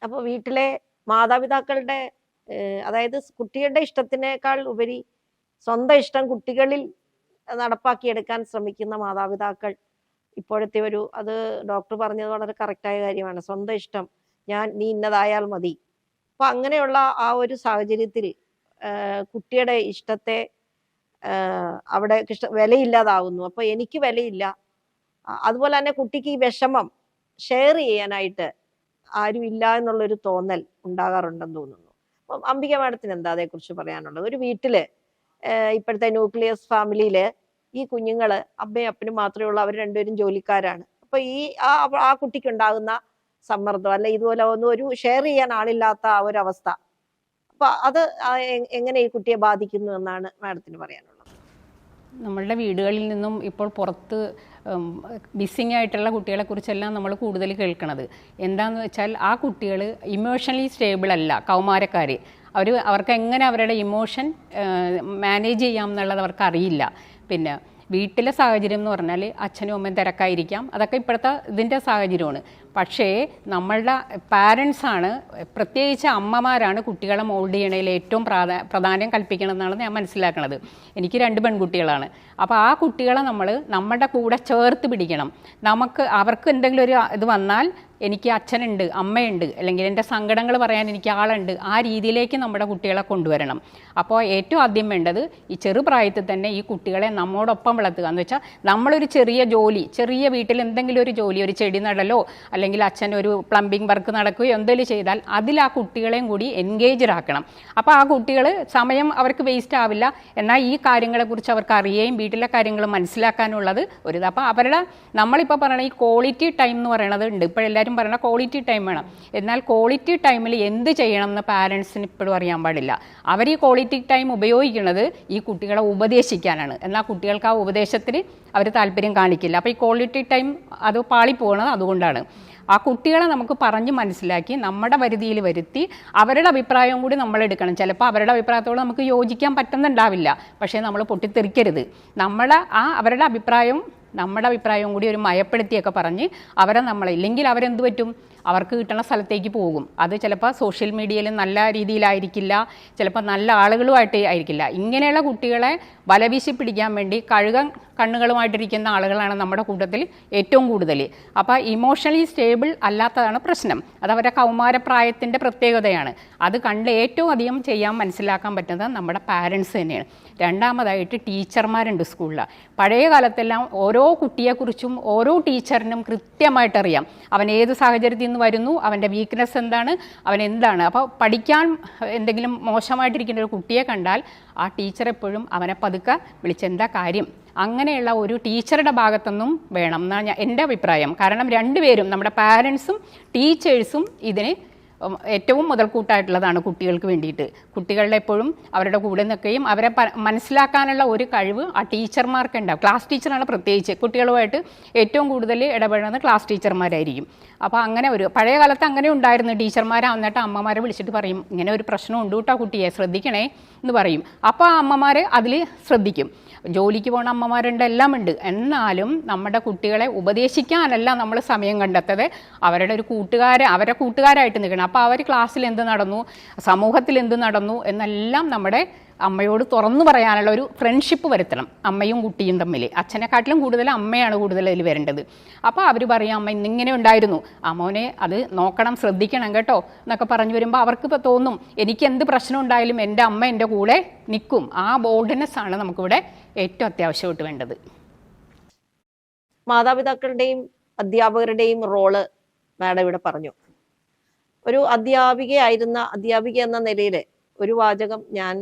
അപ്പൊ വീട്ടിലെ മാതാപിതാക്കളുടെ അതായത് കുട്ടികളുടെ ഇഷ്ടത്തിനേക്കാൾ ഉപരി സ്വന്തം ഇഷ്ടം കുട്ടികളിൽ നടപ്പാക്കിയെടുക്കാൻ ശ്രമിക്കുന്ന മാതാപിതാക്കൾ ഇപ്പോഴത്തെ അത് ഡോക്ടർ പറഞ്ഞത് വളരെ കറക്റ്റായ കാര്യമാണ്. സ്വന്തം ഇഷ്ടം, നീ ഇന്നതായാൽ മതി. അപ്പൊ അങ്ങനെയുള്ള ആ ഒരു സാഹചര്യത്തിൽ കുട്ടിയുടെ ഇഷ്ടത്തെ അവിടെ വിലയില്ലാതാവുന്നു. അപ്പൊ എനിക്ക് വിലയില്ല. അതുപോലെ തന്നെ കുട്ടിക്ക് ഈ വിഷമം ഷെയർ ചെയ്യാനായിട്ട് ആരും ഇല്ല എന്നുള്ളൊരു തോന്നൽ ഉണ്ടാകാറുണ്ടെന്ന് തോന്നുന്നു. അപ്പം അംബിക മാഡത്തിന് എന്താ അതേക്കുറിച്ച് പറയാനുള്ളത്? ഒരു വീട്ടില് ഇപ്പോഴത്തെ ന്യൂക്ലിയസ് ഫാമിലിയില് ഈ കുഞ്ഞുങ്ങള് അമ്മയും അപ്പനും മാത്രമേ ഉള്ളൂ, അവർ രണ്ടുപേരും ജോലിക്കാരാണ്. അപ്പൊ ആ കുട്ടിക്ക് ഉണ്ടാകുന്ന സമ്മർദ്ദം അല്ലെ ഇതുപോലെ ഒന്നും ഒരു ഷെയർ ചെയ്യാൻ ആളില്ലാത്ത ആ ഒരു അവസ്ഥ, അപ്പൊ അത് എങ്ങനെ ഈ കുട്ടിയെ ബാധിക്കുന്നു എന്നാണ് മാഡത്തിന് പറയാനുള്ളത്? നമ്മളുടെ വീടുകളിൽ നിന്നും ഇപ്പോൾ പുറത്ത് മിസ്സിംഗ് ആയിട്ടുള്ള കുട്ടികളെക്കുറിച്ചെല്ലാം നമ്മൾ കൂടുതൽ കേൾക്കുന്നത് എന്താണെന്ന് വെച്ചാൽ, ആ കുട്ടികൾ ഇമോഷണലി സ്റ്റേബിൾ അല്ല. കൗമാരക്കാർ അവർക്ക് എങ്ങനെ അവരുടെ ഇമോഷൻ മാനേജ് ചെയ്യാം എന്നുള്ളത് അവർക്ക് അറിയില്ല. പിന്നെ വീട്ടിലെ സാഹചര്യം എന്ന് പറഞ്ഞാൽ അച്ഛനും അമ്മയും തിരക്കായിരിക്കാം, അതൊക്കെ ഇപ്പോഴത്തെ ഇതിൻ്റെ സാഹചര്യമാണ്. പക്ഷേ നമ്മളുടെ പാരൻസാണ്, പ്രത്യേകിച്ച് അമ്മമാരാണ് കുട്ടികളെ മോൾഡ് ചെയ്യണതിൽ ഏറ്റവും പ്രാധാന്യം കൽപ്പിക്കണമെന്നാണ് ഞാൻ മനസ്സിലാക്കുന്നത്. എനിക്ക് 2 പെൺകുട്ടികളാണ്. അപ്പോൾ ആ കുട്ടികളെ നമ്മൾ നമ്മുടെ കൂടെ ചേർത്ത് പിടിക്കണം. അവർക്ക് എന്തെങ്കിലും ഒരു ഇത് വന്നാൽ എനിക്ക് അച്ഛനുണ്ട്, അമ്മയുണ്ട്, അല്ലെങ്കിൽ എൻ്റെ സങ്കടങ്ങൾ പറയാൻ എനിക്ക് ആളുണ്ട്, ആ രീതിയിലേക്ക് നമ്മുടെ കുട്ടികളെ കൊണ്ടുവരണം. അപ്പോൾ ഏറ്റവും ആദ്യം വേണ്ടത് ഈ ചെറുപ്രായത്തിൽ തന്നെ ഈ കുട്ടികളെ നമ്മോടൊപ്പം വളർത്തുക എന്ന് വെച്ചാൽ, നമ്മളൊരു ചെറിയ ജോലി, ചെറിയ വീട്ടിൽ എന്തെങ്കിലും ഒരു ജോലി, ഒരു ചെടി നടലോ അല്ലെങ്കിൽ അച്ഛൻ ഒരു പ്ലംബിംഗ് വർക്ക് നടക്കുകയോ എന്തെങ്കിലും ചെയ്താൽ അതിൽ ആ കുട്ടികളെയും കൂടി എൻഗേജ്ഡ് ആക്കണം. അപ്പോൾ ആ കുട്ടികൾ സമയം അവർക്ക് വേസ്റ്റ് ആവില്ല. എന്നാൽ ഈ കാര്യങ്ങളെക്കുറിച്ച് അവർക്ക് അറിയുകയും വീട്ടിലെ കാര്യങ്ങൾ മനസ്സിലാക്കാനുള്ളത് ഒരിത്. അപ്പോൾ നമ്മളിപ്പോൾ പറയണ ഈ ക്വാളിറ്റി ടൈം എന്ന് പറയണത് ഉണ്ട്. ഇപ്പോൾ എല്ലാവരും പറയണ ക്വാളിറ്റി ടൈം വേണം. എന്നാൽ ക്വാളിറ്റി ടൈമിൽ എന്ത് ചെയ്യണം എന്ന് പാരൻസിന് ഇപ്പോഴും അറിയാൻ പാടില്ല. അവർ ഈ ക്വാളിറ്റി ടൈം ഉപയോഗിക്കുന്നത് ഈ കുട്ടികളെ ഉപദേശിക്കാനാണ്. എന്നാൽ കുട്ടികൾക്ക് ആ ഉപദേശത്തിന് അവർ താല്പര്യം കാണിക്കില്ല. അപ്പോൾ ഈ ക്വാളിറ്റി ടൈം അത് പാളിപ്പോകണത് അതുകൊണ്ടാണ്. ആ കുട്ടികളെ നമുക്ക് പറഞ്ഞ് മനസ്സിലാക്കി നമ്മുടെ പരിധിയിൽ വരുത്തി അവരുടെ അഭിപ്രായവും കൂടി നമ്മൾ എടുക്കണം. ചിലപ്പോൾ അവരുടെ അഭിപ്രായത്തോട് നമുക്ക് യോജിക്കാൻ പറ്റുന്നുണ്ടാവില്ല, പക്ഷേ നമ്മൾ പൊട്ടിത്തെറിക്കരുത്. അവരുടെ അഭിപ്രായവും നമ്മുടെ അഭിപ്രായവും കൂടി ഒരു മയപ്പെടുത്തിയൊക്കെ പറഞ്ഞ് ഇല്ലെങ്കിൽ അവരെന്ത് പറ്റും, അവർക്ക് കിട്ടുന്ന സ്ഥലത്തേക്ക് പോകും. അത് ചിലപ്പോൾ സോഷ്യൽ മീഡിയയിൽ നല്ല രീതിയിലായിരിക്കില്ല, ചിലപ്പോൾ നല്ല ആളുകളുമായിട്ട് ആയിരിക്കില്ല. ഇങ്ങനെയുള്ള കുട്ടികളെ വലവീശി പിടിക്കാൻ വേണ്ടി കണ്ണുകളുമായിട്ടിരിക്കുന്ന ആളുകളാണ് നമ്മുടെ കൂട്ടത്തിൽ ഏറ്റവും കൂടുതൽ. അപ്പോൾ ഇമോഷണലി സ്റ്റേബിൾ അല്ലാത്തതാണ് പ്രശ്നം. അത് അവരുടെ കൗമാരപ്രായത്തിൻ്റെ പ്രത്യേകതയാണ്. അത് ഏറ്റവും അധികം മനസ്സിലാക്കാൻ പറ്റുന്നത് നമ്മുടെ പാരൻസ് തന്നെയാണ്. രണ്ടാമതായിട്ട് ടീച്ചർമാരുണ്ട് സ്കൂളിൽ. പഴയ കാലത്തെല്ലാം ഓരോ കുട്ടിയെക്കുറിച്ചും ഓരോ ടീച്ചറിനും കൃത്യമായിട്ടറിയാം. അവൻ ഏത് സാഹചര്യത്തിൽ നിന്ന് വരുന്നു, അവൻ്റെ വീക്ക്നെസ് എന്താണ്, അവൻ എന്താണ്. അപ്പോൾ പഠിക്കാൻ എന്തെങ്കിലും മോശമായിട്ടിരിക്കുന്ന ഒരു കുട്ടിയെ കണ്ടാൽ ആ ടീച്ചർ എപ്പോഴും അവനെ പതുക്കെ വിളിച്ചെന്താ കാര്യം, അങ്ങനെയുള്ള ഒരു ടീച്ചറുടെ ഭാഗത്തുനിന്നും വേണം എന്നാണ് എൻ്റെ അഭിപ്രായം. കാരണം രണ്ടുപേരും, നമ്മുടെ പാരൻസും ടീച്ചേഴ്സും ഇതിന് ഏറ്റവും മുതൽക്കൂട്ടായിട്ടുള്ളതാണ് കുട്ടികൾക്ക് വേണ്ടിയിട്ട്. കുട്ടികളുടെ എപ്പോഴും അവരുടെ കൂടെ നിൽക്കുകയും അവരെ മനസ്സിലാക്കാനുള്ള ഒരു കഴിവ് ആ ടീച്ചർമാർക്ക് ഉണ്ടാവും. ക്ലാസ് ടീച്ചറാണ് പ്രത്യേകിച്ച്. കുട്ടികളുമായിട്ട് ഏറ്റവും കൂടുതൽ ഇടപെടുന്നത് ക്ലാസ് ടീച്ചർമാരായിരിക്കും. അപ്പോൾ അങ്ങനെ പഴയ കാലത്ത് അങ്ങനെ ഉണ്ടായിരുന്നു. ടീച്ചർമാർ എന്നിട്ട് അമ്മമാരെ വിളിച്ചിട്ട് പറയും, ഇങ്ങനെ ഒരു പ്രശ്നം ഉണ്ട് കേട്ടോ കുട്ടിയെ, ശ്രദ്ധിക്കണേ എന്ന് പറയും. അപ്പോൾ ആ അമ്മമാർ അതിൽ ശ്രദ്ധിക്കും. ജോലിക്ക് പോകുന്ന അമ്മമാരുണ്ട്, എല്ലാം ഉണ്ട്. എന്നാലും നമ്മുടെ കുട്ടികളെ ഉപദേശിക്കാനല്ല നമ്മൾ സമയം കണ്ടെത്തത്, അവരുടെ കൂട്ടുകാരായിട്ട് നിൽക്കണം. അപ്പോൾ അവർ ക്ലാസ്സിൽ എന്ത് നടന്നു, സമൂഹത്തിൽ എന്ത് നടന്നു എന്നെല്ലാം നമ്മുടെ അമ്മയോട് തുറന്നു പറയാനുള്ള ഒരു ഫ്രണ്ട്ഷിപ്പ് വരുത്തണം, അമ്മയും കുട്ടിയും തമ്മിൽ. അച്ഛനെക്കാട്ടിലും കൂടുതൽ അമ്മയാണ് കൂടുതൽ അതിൽ വരേണ്ടത്. അപ്പോൾ അവർ പറയും, അമ്മ ഇന്നിങ്ങനെ ഉണ്ടായിരുന്നു, മോനെ അത് നോക്കണം, ശ്രദ്ധിക്കണം കേട്ടോ എന്നൊക്കെ പറഞ്ഞു വരുമ്പോൾ അവർക്ക് ഇപ്പോൾ തോന്നും, എനിക്ക് എന്ത് പ്രശ്നം ഉണ്ടായാലും എൻ്റെ അമ്മ എൻ്റെ കൂടെ നിൽക്കും. ആ ബോൾഡ്നെസ് ആണ് നമുക്കിവിടെ ഏറ്റവും അത്യാവശ്യമായിട്ട് വേണ്ടത്. മാതാപിതാക്കളുടെയും അധ്യാപകരുടെയും റോള് മാഡം ഇവിടെ പറഞ്ഞു. ഒരു അധ്യാപിക എന്ന നിലയിൽ ഒരു വാചകം ഞാൻ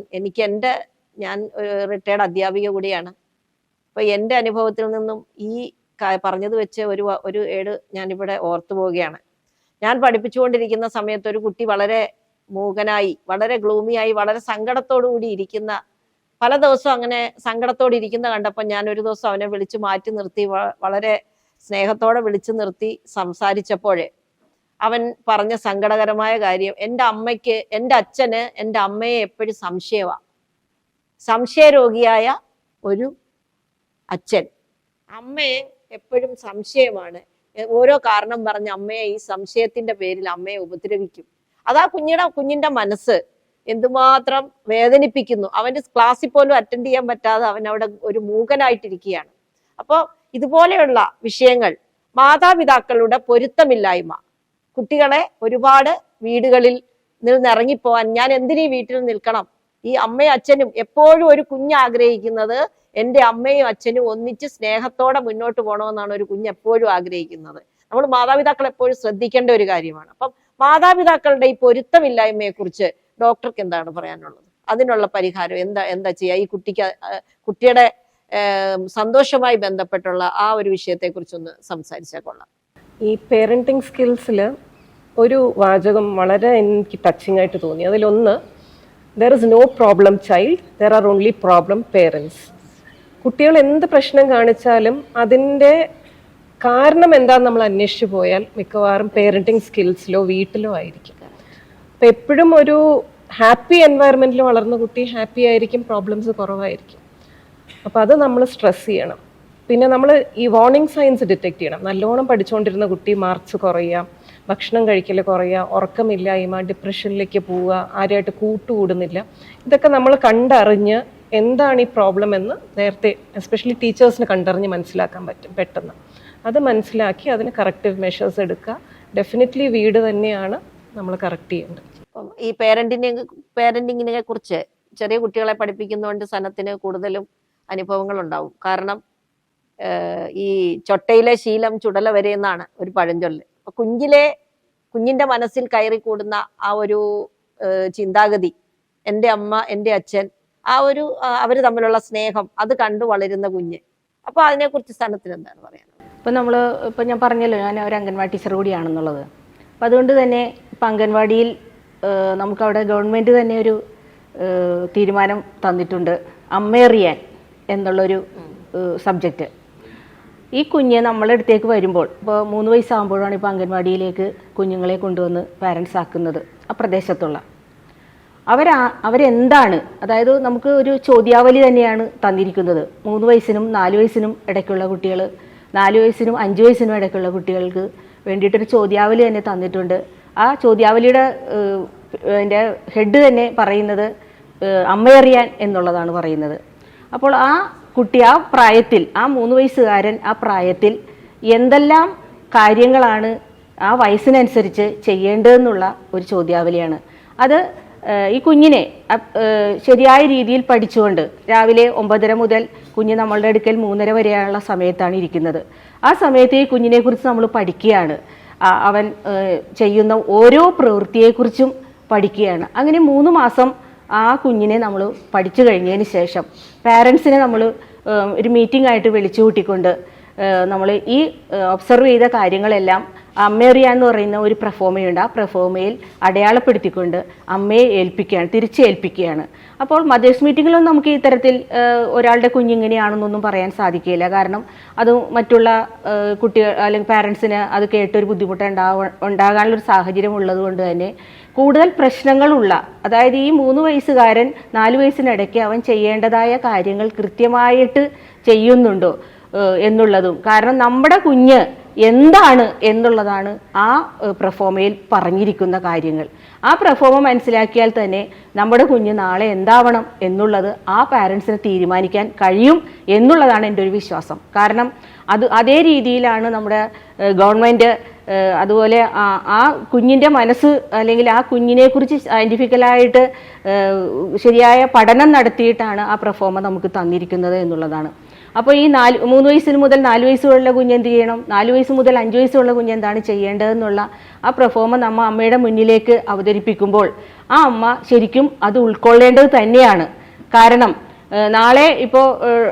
റിട്ടയർഡ് അധ്യാപിക കൂടിയാണ്. അപ്പൊ എൻ്റെ അനുഭവത്തിൽ നിന്നും ഈ പറഞ്ഞത് വെച്ച് ഒരു ഏട് ഞാനിവിടെ ഓർത്തു പോവുകയാണ്. ഞാൻ പഠിപ്പിച്ചുകൊണ്ടിരിക്കുന്ന സമയത്ത് ഒരു കുട്ടി വളരെ മൂകനായി, വളരെ ഗ്ലൂമിയായി, വളരെ സങ്കടത്തോടു കൂടി ഇരിക്കുന്ന, പല ദിവസവും അങ്ങനെ സങ്കടത്തോടെ ഇരിക്കുന്ന കണ്ടപ്പോൾ ഞാൻ ഒരു ദിവസം അവനെ വിളിച്ചു മാറ്റി നിർത്തി, വളരെ സ്നേഹത്തോടെ വിളിച്ചു നിർത്തി സംസാരിച്ചപ്പോഴേ അവൻ പറഞ്ഞ സങ്കടകരമായ കാര്യം, എൻ്റെ അച്ഛന് എൻ്റെ അമ്മയെ എപ്പോഴും സംശയരോഗിയായ ഒരു അച്ഛൻ, അമ്മയെ എപ്പോഴും സംശയമാണ്, ഓരോ കാരണം പറഞ്ഞ് അമ്മയെ ഈ സംശയത്തിന്റെ പേരിൽ അമ്മയെ ഉപദ്രവിക്കും. അതാ കുഞ്ഞിന്റെ മനസ്സ് എന്തുമാത്രം വേദനിപ്പിക്കുന്നു. അവന്റെ ക്ലാസ്സിൽ പോലും അറ്റൻഡ് ചെയ്യാൻ പറ്റാതെ അവൻ അവിടെ ഒരു മൂകനായിട്ടിരിക്കുകയാണ്. അപ്പോൾ ഇതുപോലെയുള്ള വിഷയങ്ങൾ, മാതാപിതാക്കളുടെ പൊരുത്തമില്ലായ്മ, കുട്ടികളെ ഒരുപാട് വീടുകളിൽ നിന്ന് ഇറങ്ങിപ്പോവാൻ, ഞാൻ എന്തിനീ വീട്ടിൽ നിൽക്കണം, ഈ അമ്മയും അച്ഛനും എപ്പോഴും ഒരു കുഞ്ഞ് ആഗ്രഹിക്കുന്നത് എൻ്റെ അമ്മയും അച്ഛനും ഒന്നിച്ച് സ്നേഹത്തോടെ മുന്നോട്ട് പോകണമെന്നാണ് ഒരു കുഞ്ഞ് എപ്പോഴും ആഗ്രഹിക്കുന്നത്. നമ്മൾ മാതാപിതാക്കൾ എപ്പോഴും ശ്രദ്ധിക്കേണ്ട ഒരു കാര്യമാണ്. അപ്പം മാതാപിതാക്കളുടെ ഈ പൊരുത്തമില്ലായ്മയെ കുറിച്ച് ഡോക്ടർക്ക് എന്താണ് പറയാനുള്ളത്? അതിനുള്ള പരിഹാരം എന്താ ചെയ്യുക? ഈ കുട്ടിയുടെ സന്തോഷവുമായി ബന്ധപ്പെട്ടുള്ള ആ ഒരു വിഷയത്തെ കുറിച്ചൊന്ന് സംസാരിച്ചാൽ കൊള്ളാം. ഈ പേരന്റിങ് സ്കിൽസിൽ ഒരു വാചകം വളരെ എനിക്ക് ടച്ചിങ് ആയിട്ട് തോന്നി. അതിലൊന്ന്, there is no problem child, there are only problem parents. കുട്ടികൾ എന്ത് പ്രശ്നം കാണിച്ചാലും അതിൻ്റെ കാരണം എന്താണെന്ന് നമ്മൾ അന്വേഷിച്ചു പോയാൽ മിക്കവാറും പേരന്റിങ് സ്കിൽസിലോ വീട്ടിലോ ആയിരിക്കും. അപ്പം എപ്പോഴും ഒരു ഹാപ്പി എൻവയറമെൻറ്റിൽ വളർന്ന കുട്ടി ഹാപ്പി ആയിരിക്കും, പ്രോബ്ലംസ് കുറവായിരിക്കും. അപ്പോൾ അത് നമ്മൾ സ്ട്രെസ് ചെയ്യണം. പിന്നെ നമ്മൾ ഈ വാർണിംഗ് സൈൻസ് ഡിറ്റക്ട് ചെയ്യണം. നല്ലോണം പഠിച്ചുകൊണ്ടിരുന്ന കുട്ടി മാർക്സ് കുറയുക, ഭക്ഷണം കഴിക്കൽ കുറയുക, ഉറക്കമില്ലായ്മ, ഡിപ്രഷനിലേക്ക് പോവുക, ആരെയായിട്ട് കൂട്ടുകൂടുന്നില്ല, ഇതൊക്കെ നമ്മൾ കണ്ടറിഞ്ഞ് എന്താണ് ഈ പ്രോബ്ലം എന്ന് നേരത്തെ എസ്പെഷ്യലി ടീച്ചേഴ്സിന് കണ്ടറിഞ്ഞ് മനസ്സിലാക്കാൻ പറ്റും പെട്ടെന്ന്. അത് മനസ്സിലാക്കി അതിന് കറക്റ്റീവ് മെഷേഴ്സ് എടുക്കുക. ഡെഫിനറ്റ്ലി വീട് തന്നെയാണ് നമ്മൾ കറക്റ്റ് ചെയ്യേണ്ടത്. ഈ പേരന്റിങ്ങിനെ കുറിച്ച് ചെറിയ കുട്ടികളെ പഠിപ്പിക്കുന്നതുകൊണ്ട് സനത്തിന് കൂടുതലും അനുഭവങ്ങൾ ഉണ്ടാവും. കാരണം ഈ ചൊട്ടയിലെ ശീലം ചുടല വരെ എന്നാണ് ഒരു പഴഞ്ചൊല്ല്. അപ്പൊ കുഞ്ഞിന്റെ മനസ്സിൽ കയറി കൂടുന്ന ആ ഒരു ചിന്താഗതി, എൻ്റെ അമ്മ എൻ്റെ അച്ഛൻ, ആ ഒരു അവര് തമ്മിലുള്ള സ്നേഹം, അത് കണ്ടു വളരുന്ന കുഞ്ഞ്. അപ്പൊ അതിനെക്കുറിച്ച് സനത്തിന് എന്താണ് പറയാനുള്ളത്? ഇപ്പം ഞാൻ പറഞ്ഞല്ലോ, ഞാൻ ഒരു അംഗൻവാടി ടീച്ചർ കൂടിയാണെന്നുള്ളത്. അപ്പം അതുകൊണ്ട് തന്നെ ഇപ്പം അംഗൻവാടിയിൽ നമുക്കവിടെ ഗവൺമെൻറ് തന്നെ ഒരു തീരുമാനം തന്നിട്ടുണ്ട്, അമ്മയറിയാൻ എന്നുള്ളൊരു സബ്ജക്റ്റ്. ഈ കുഞ്ഞ് നമ്മളെ അടുത്തേക്ക് വരുമ്പോൾ, ഇപ്പോൾ 3 വയസ്സാകുമ്പോഴാണ് ഇപ്പോൾ അംഗൻവാടിയിലേക്ക് കുഞ്ഞുങ്ങളെ കൊണ്ടുവന്ന് പാരൻസ് ആക്കുന്നത്. ആ പ്രദേശത്തുള്ള അവരെന്താണ്, അതായത് നമുക്ക് ഒരു ചോദ്യാവലി തന്നെയാണ് തന്നിരിക്കുന്നത്. 3 വയസ്സിനും 4 വയസ്സിനും ഇടയ്ക്കുള്ള കുട്ടികൾ, 4 വയസ്സിനും 5 വയസ്സിനും ഇടയ്ക്കുള്ള കുട്ടികൾക്ക് വേണ്ടിയിട്ടൊരു ചോദ്യാവലി തന്നെ തന്നിട്ടുണ്ട്. ആ ചോദ്യാവലിയുടെ അതിൻ്റെ ഹെഡ് തന്നെ പറയുന്നത് അമ്മയറിയാൻ എന്നുള്ളതാണ് പറയുന്നത്. അപ്പോൾ ആ കുട്ടി ആ പ്രായത്തിൽ, ആ 3 വയസ്സുകാരൻ ആ പ്രായത്തിൽ എന്തെല്ലാം കാര്യങ്ങളാണ് ആ വയസ്സിനനുസരിച്ച് ചെയ്യേണ്ടതെന്നുള്ള ഒരു ചോദ്യാവലിയാണ് അത്. ഈ കുഞ്ഞിനെ ശരിയായ രീതിയിൽ പഠിച്ചുകൊണ്ട് രാവിലെ 9:30 മുതൽ കുഞ്ഞ് നമ്മളുടെ അടുക്കൽ 3:30 വരെയുള്ള സമയത്താണ് ഇരിക്കുന്നത്. ആ സമയത്ത് ഈ കുഞ്ഞിനെ കുറിച്ച് നമ്മൾ പഠിക്കുകയാണ്. അവൻ ചെയ്യുന്ന ഓരോ പ്രവൃത്തിയെക്കുറിച്ചും പഠിക്കുകയാണ്. അങ്ങനെ 3 മാസം ആ കുഞ്ഞിനെ നമ്മൾ പഠിച്ചു കഴിഞ്ഞതിന് ശേഷം പാരൻസിനെ നമ്മൾ ഒരു മീറ്റിംഗ് ആയിട്ട് വിളിച്ചു കൂട്ടിക്കൊണ്ട് നമ്മൾ ഈ ഒബ്സർവ് ചെയ്ത കാര്യങ്ങളെല്ലാം അമ്മയറിയാന്ന് പറയുന്ന ഒരു പ്രഫോമയുണ്ട്. ആ പ്രഫോമയിൽ അടയാളപ്പെടുത്തിക്കൊണ്ട് അമ്മയെ ഏൽപ്പിക്കുകയാണ്, തിരിച്ചേൽപ്പിക്കുകയാണ്. അപ്പോൾ മദേഴ്സ് മീറ്റിങ്ങിലൊന്നും നമുക്ക് ഇത്തരത്തിൽ ഒരാളുടെ കുഞ്ഞിങ്ങനെയാണെന്നൊന്നും പറയാൻ സാധിക്കില്ല. കാരണം അത് മറ്റുള്ള കുട്ടികൾ അല്ലെങ്കിൽ പാരൻസിന് അത് കേട്ടൊരു ബുദ്ധിമുട്ട് ഉണ്ടാകാനുള്ളൊരു സാഹചര്യം ഉള്ളത് കൊണ്ട് തന്നെ കൂടുതൽ പ്രശ്നങ്ങളുള്ള, അതായത് ഈ 3 വയസ്സുകാരൻ 4 വയസ്സിനിടയ്ക്ക് അവൻ ചെയ്യേണ്ടതായ കാര്യങ്ങൾ കൃത്യമായിട്ട് ചെയ്യുന്നുണ്ടോ എന്നുള്ളതും, കാരണം നമ്മുടെ കുഞ്ഞ് എന്താണ് എന്നുള്ളതാണ് ആ പ്രഫോമയിൽ പറഞ്ഞിരിക്കുന്ന കാര്യങ്ങൾ. ആ പ്രഫോമ മനസ്സിലാക്കിയാൽ തന്നെ നമ്മുടെ കുഞ്ഞ് നാളെ എന്താവണം എന്നുള്ളത് ആ പാരൻസിന് തീരുമാനിക്കാൻ കഴിയും എന്നുള്ളതാണ് എൻ്റെ ഒരു വിശ്വാസം. കാരണം അതേ രീതിയിലാണ് നമ്മുടെ ഗവൺമെൻറ് അതുപോലെ ആ കുഞ്ഞിൻ്റെ മനസ്സ് അല്ലെങ്കിൽ ആ കുഞ്ഞിനെക്കുറിച്ച് സയൻറ്റിഫിക്കലായിട്ട് ശരിയായ പഠനം നടത്തിയിട്ടാണ് ആ പ്രഫോമ നമുക്ക് തന്നിരിക്കുന്നത് എന്നുള്ളതാണ്. അപ്പോൾ ഈ 3 വയസ്സിന് മുതൽ 4 വയസ്സുള്ള കുഞ്ഞ് എന്ത് ചെയ്യണം, 4 വയസ്സ് മുതൽ 5 വയസ്സുള്ള കുഞ്ഞ് എന്താണ് ചെയ്യേണ്ടതെന്നുള്ള ആ പെർഫോമ നമ്മൾ അമ്മയുടെ മുന്നിലേക്ക് അവതരിപ്പിക്കുമ്പോൾ ആ അമ്മ ശരിക്കും അത് ഉൾക്കൊള്ളേണ്ടത് തന്നെയാണ്. കാരണം നാളെ ഇപ്പോൾ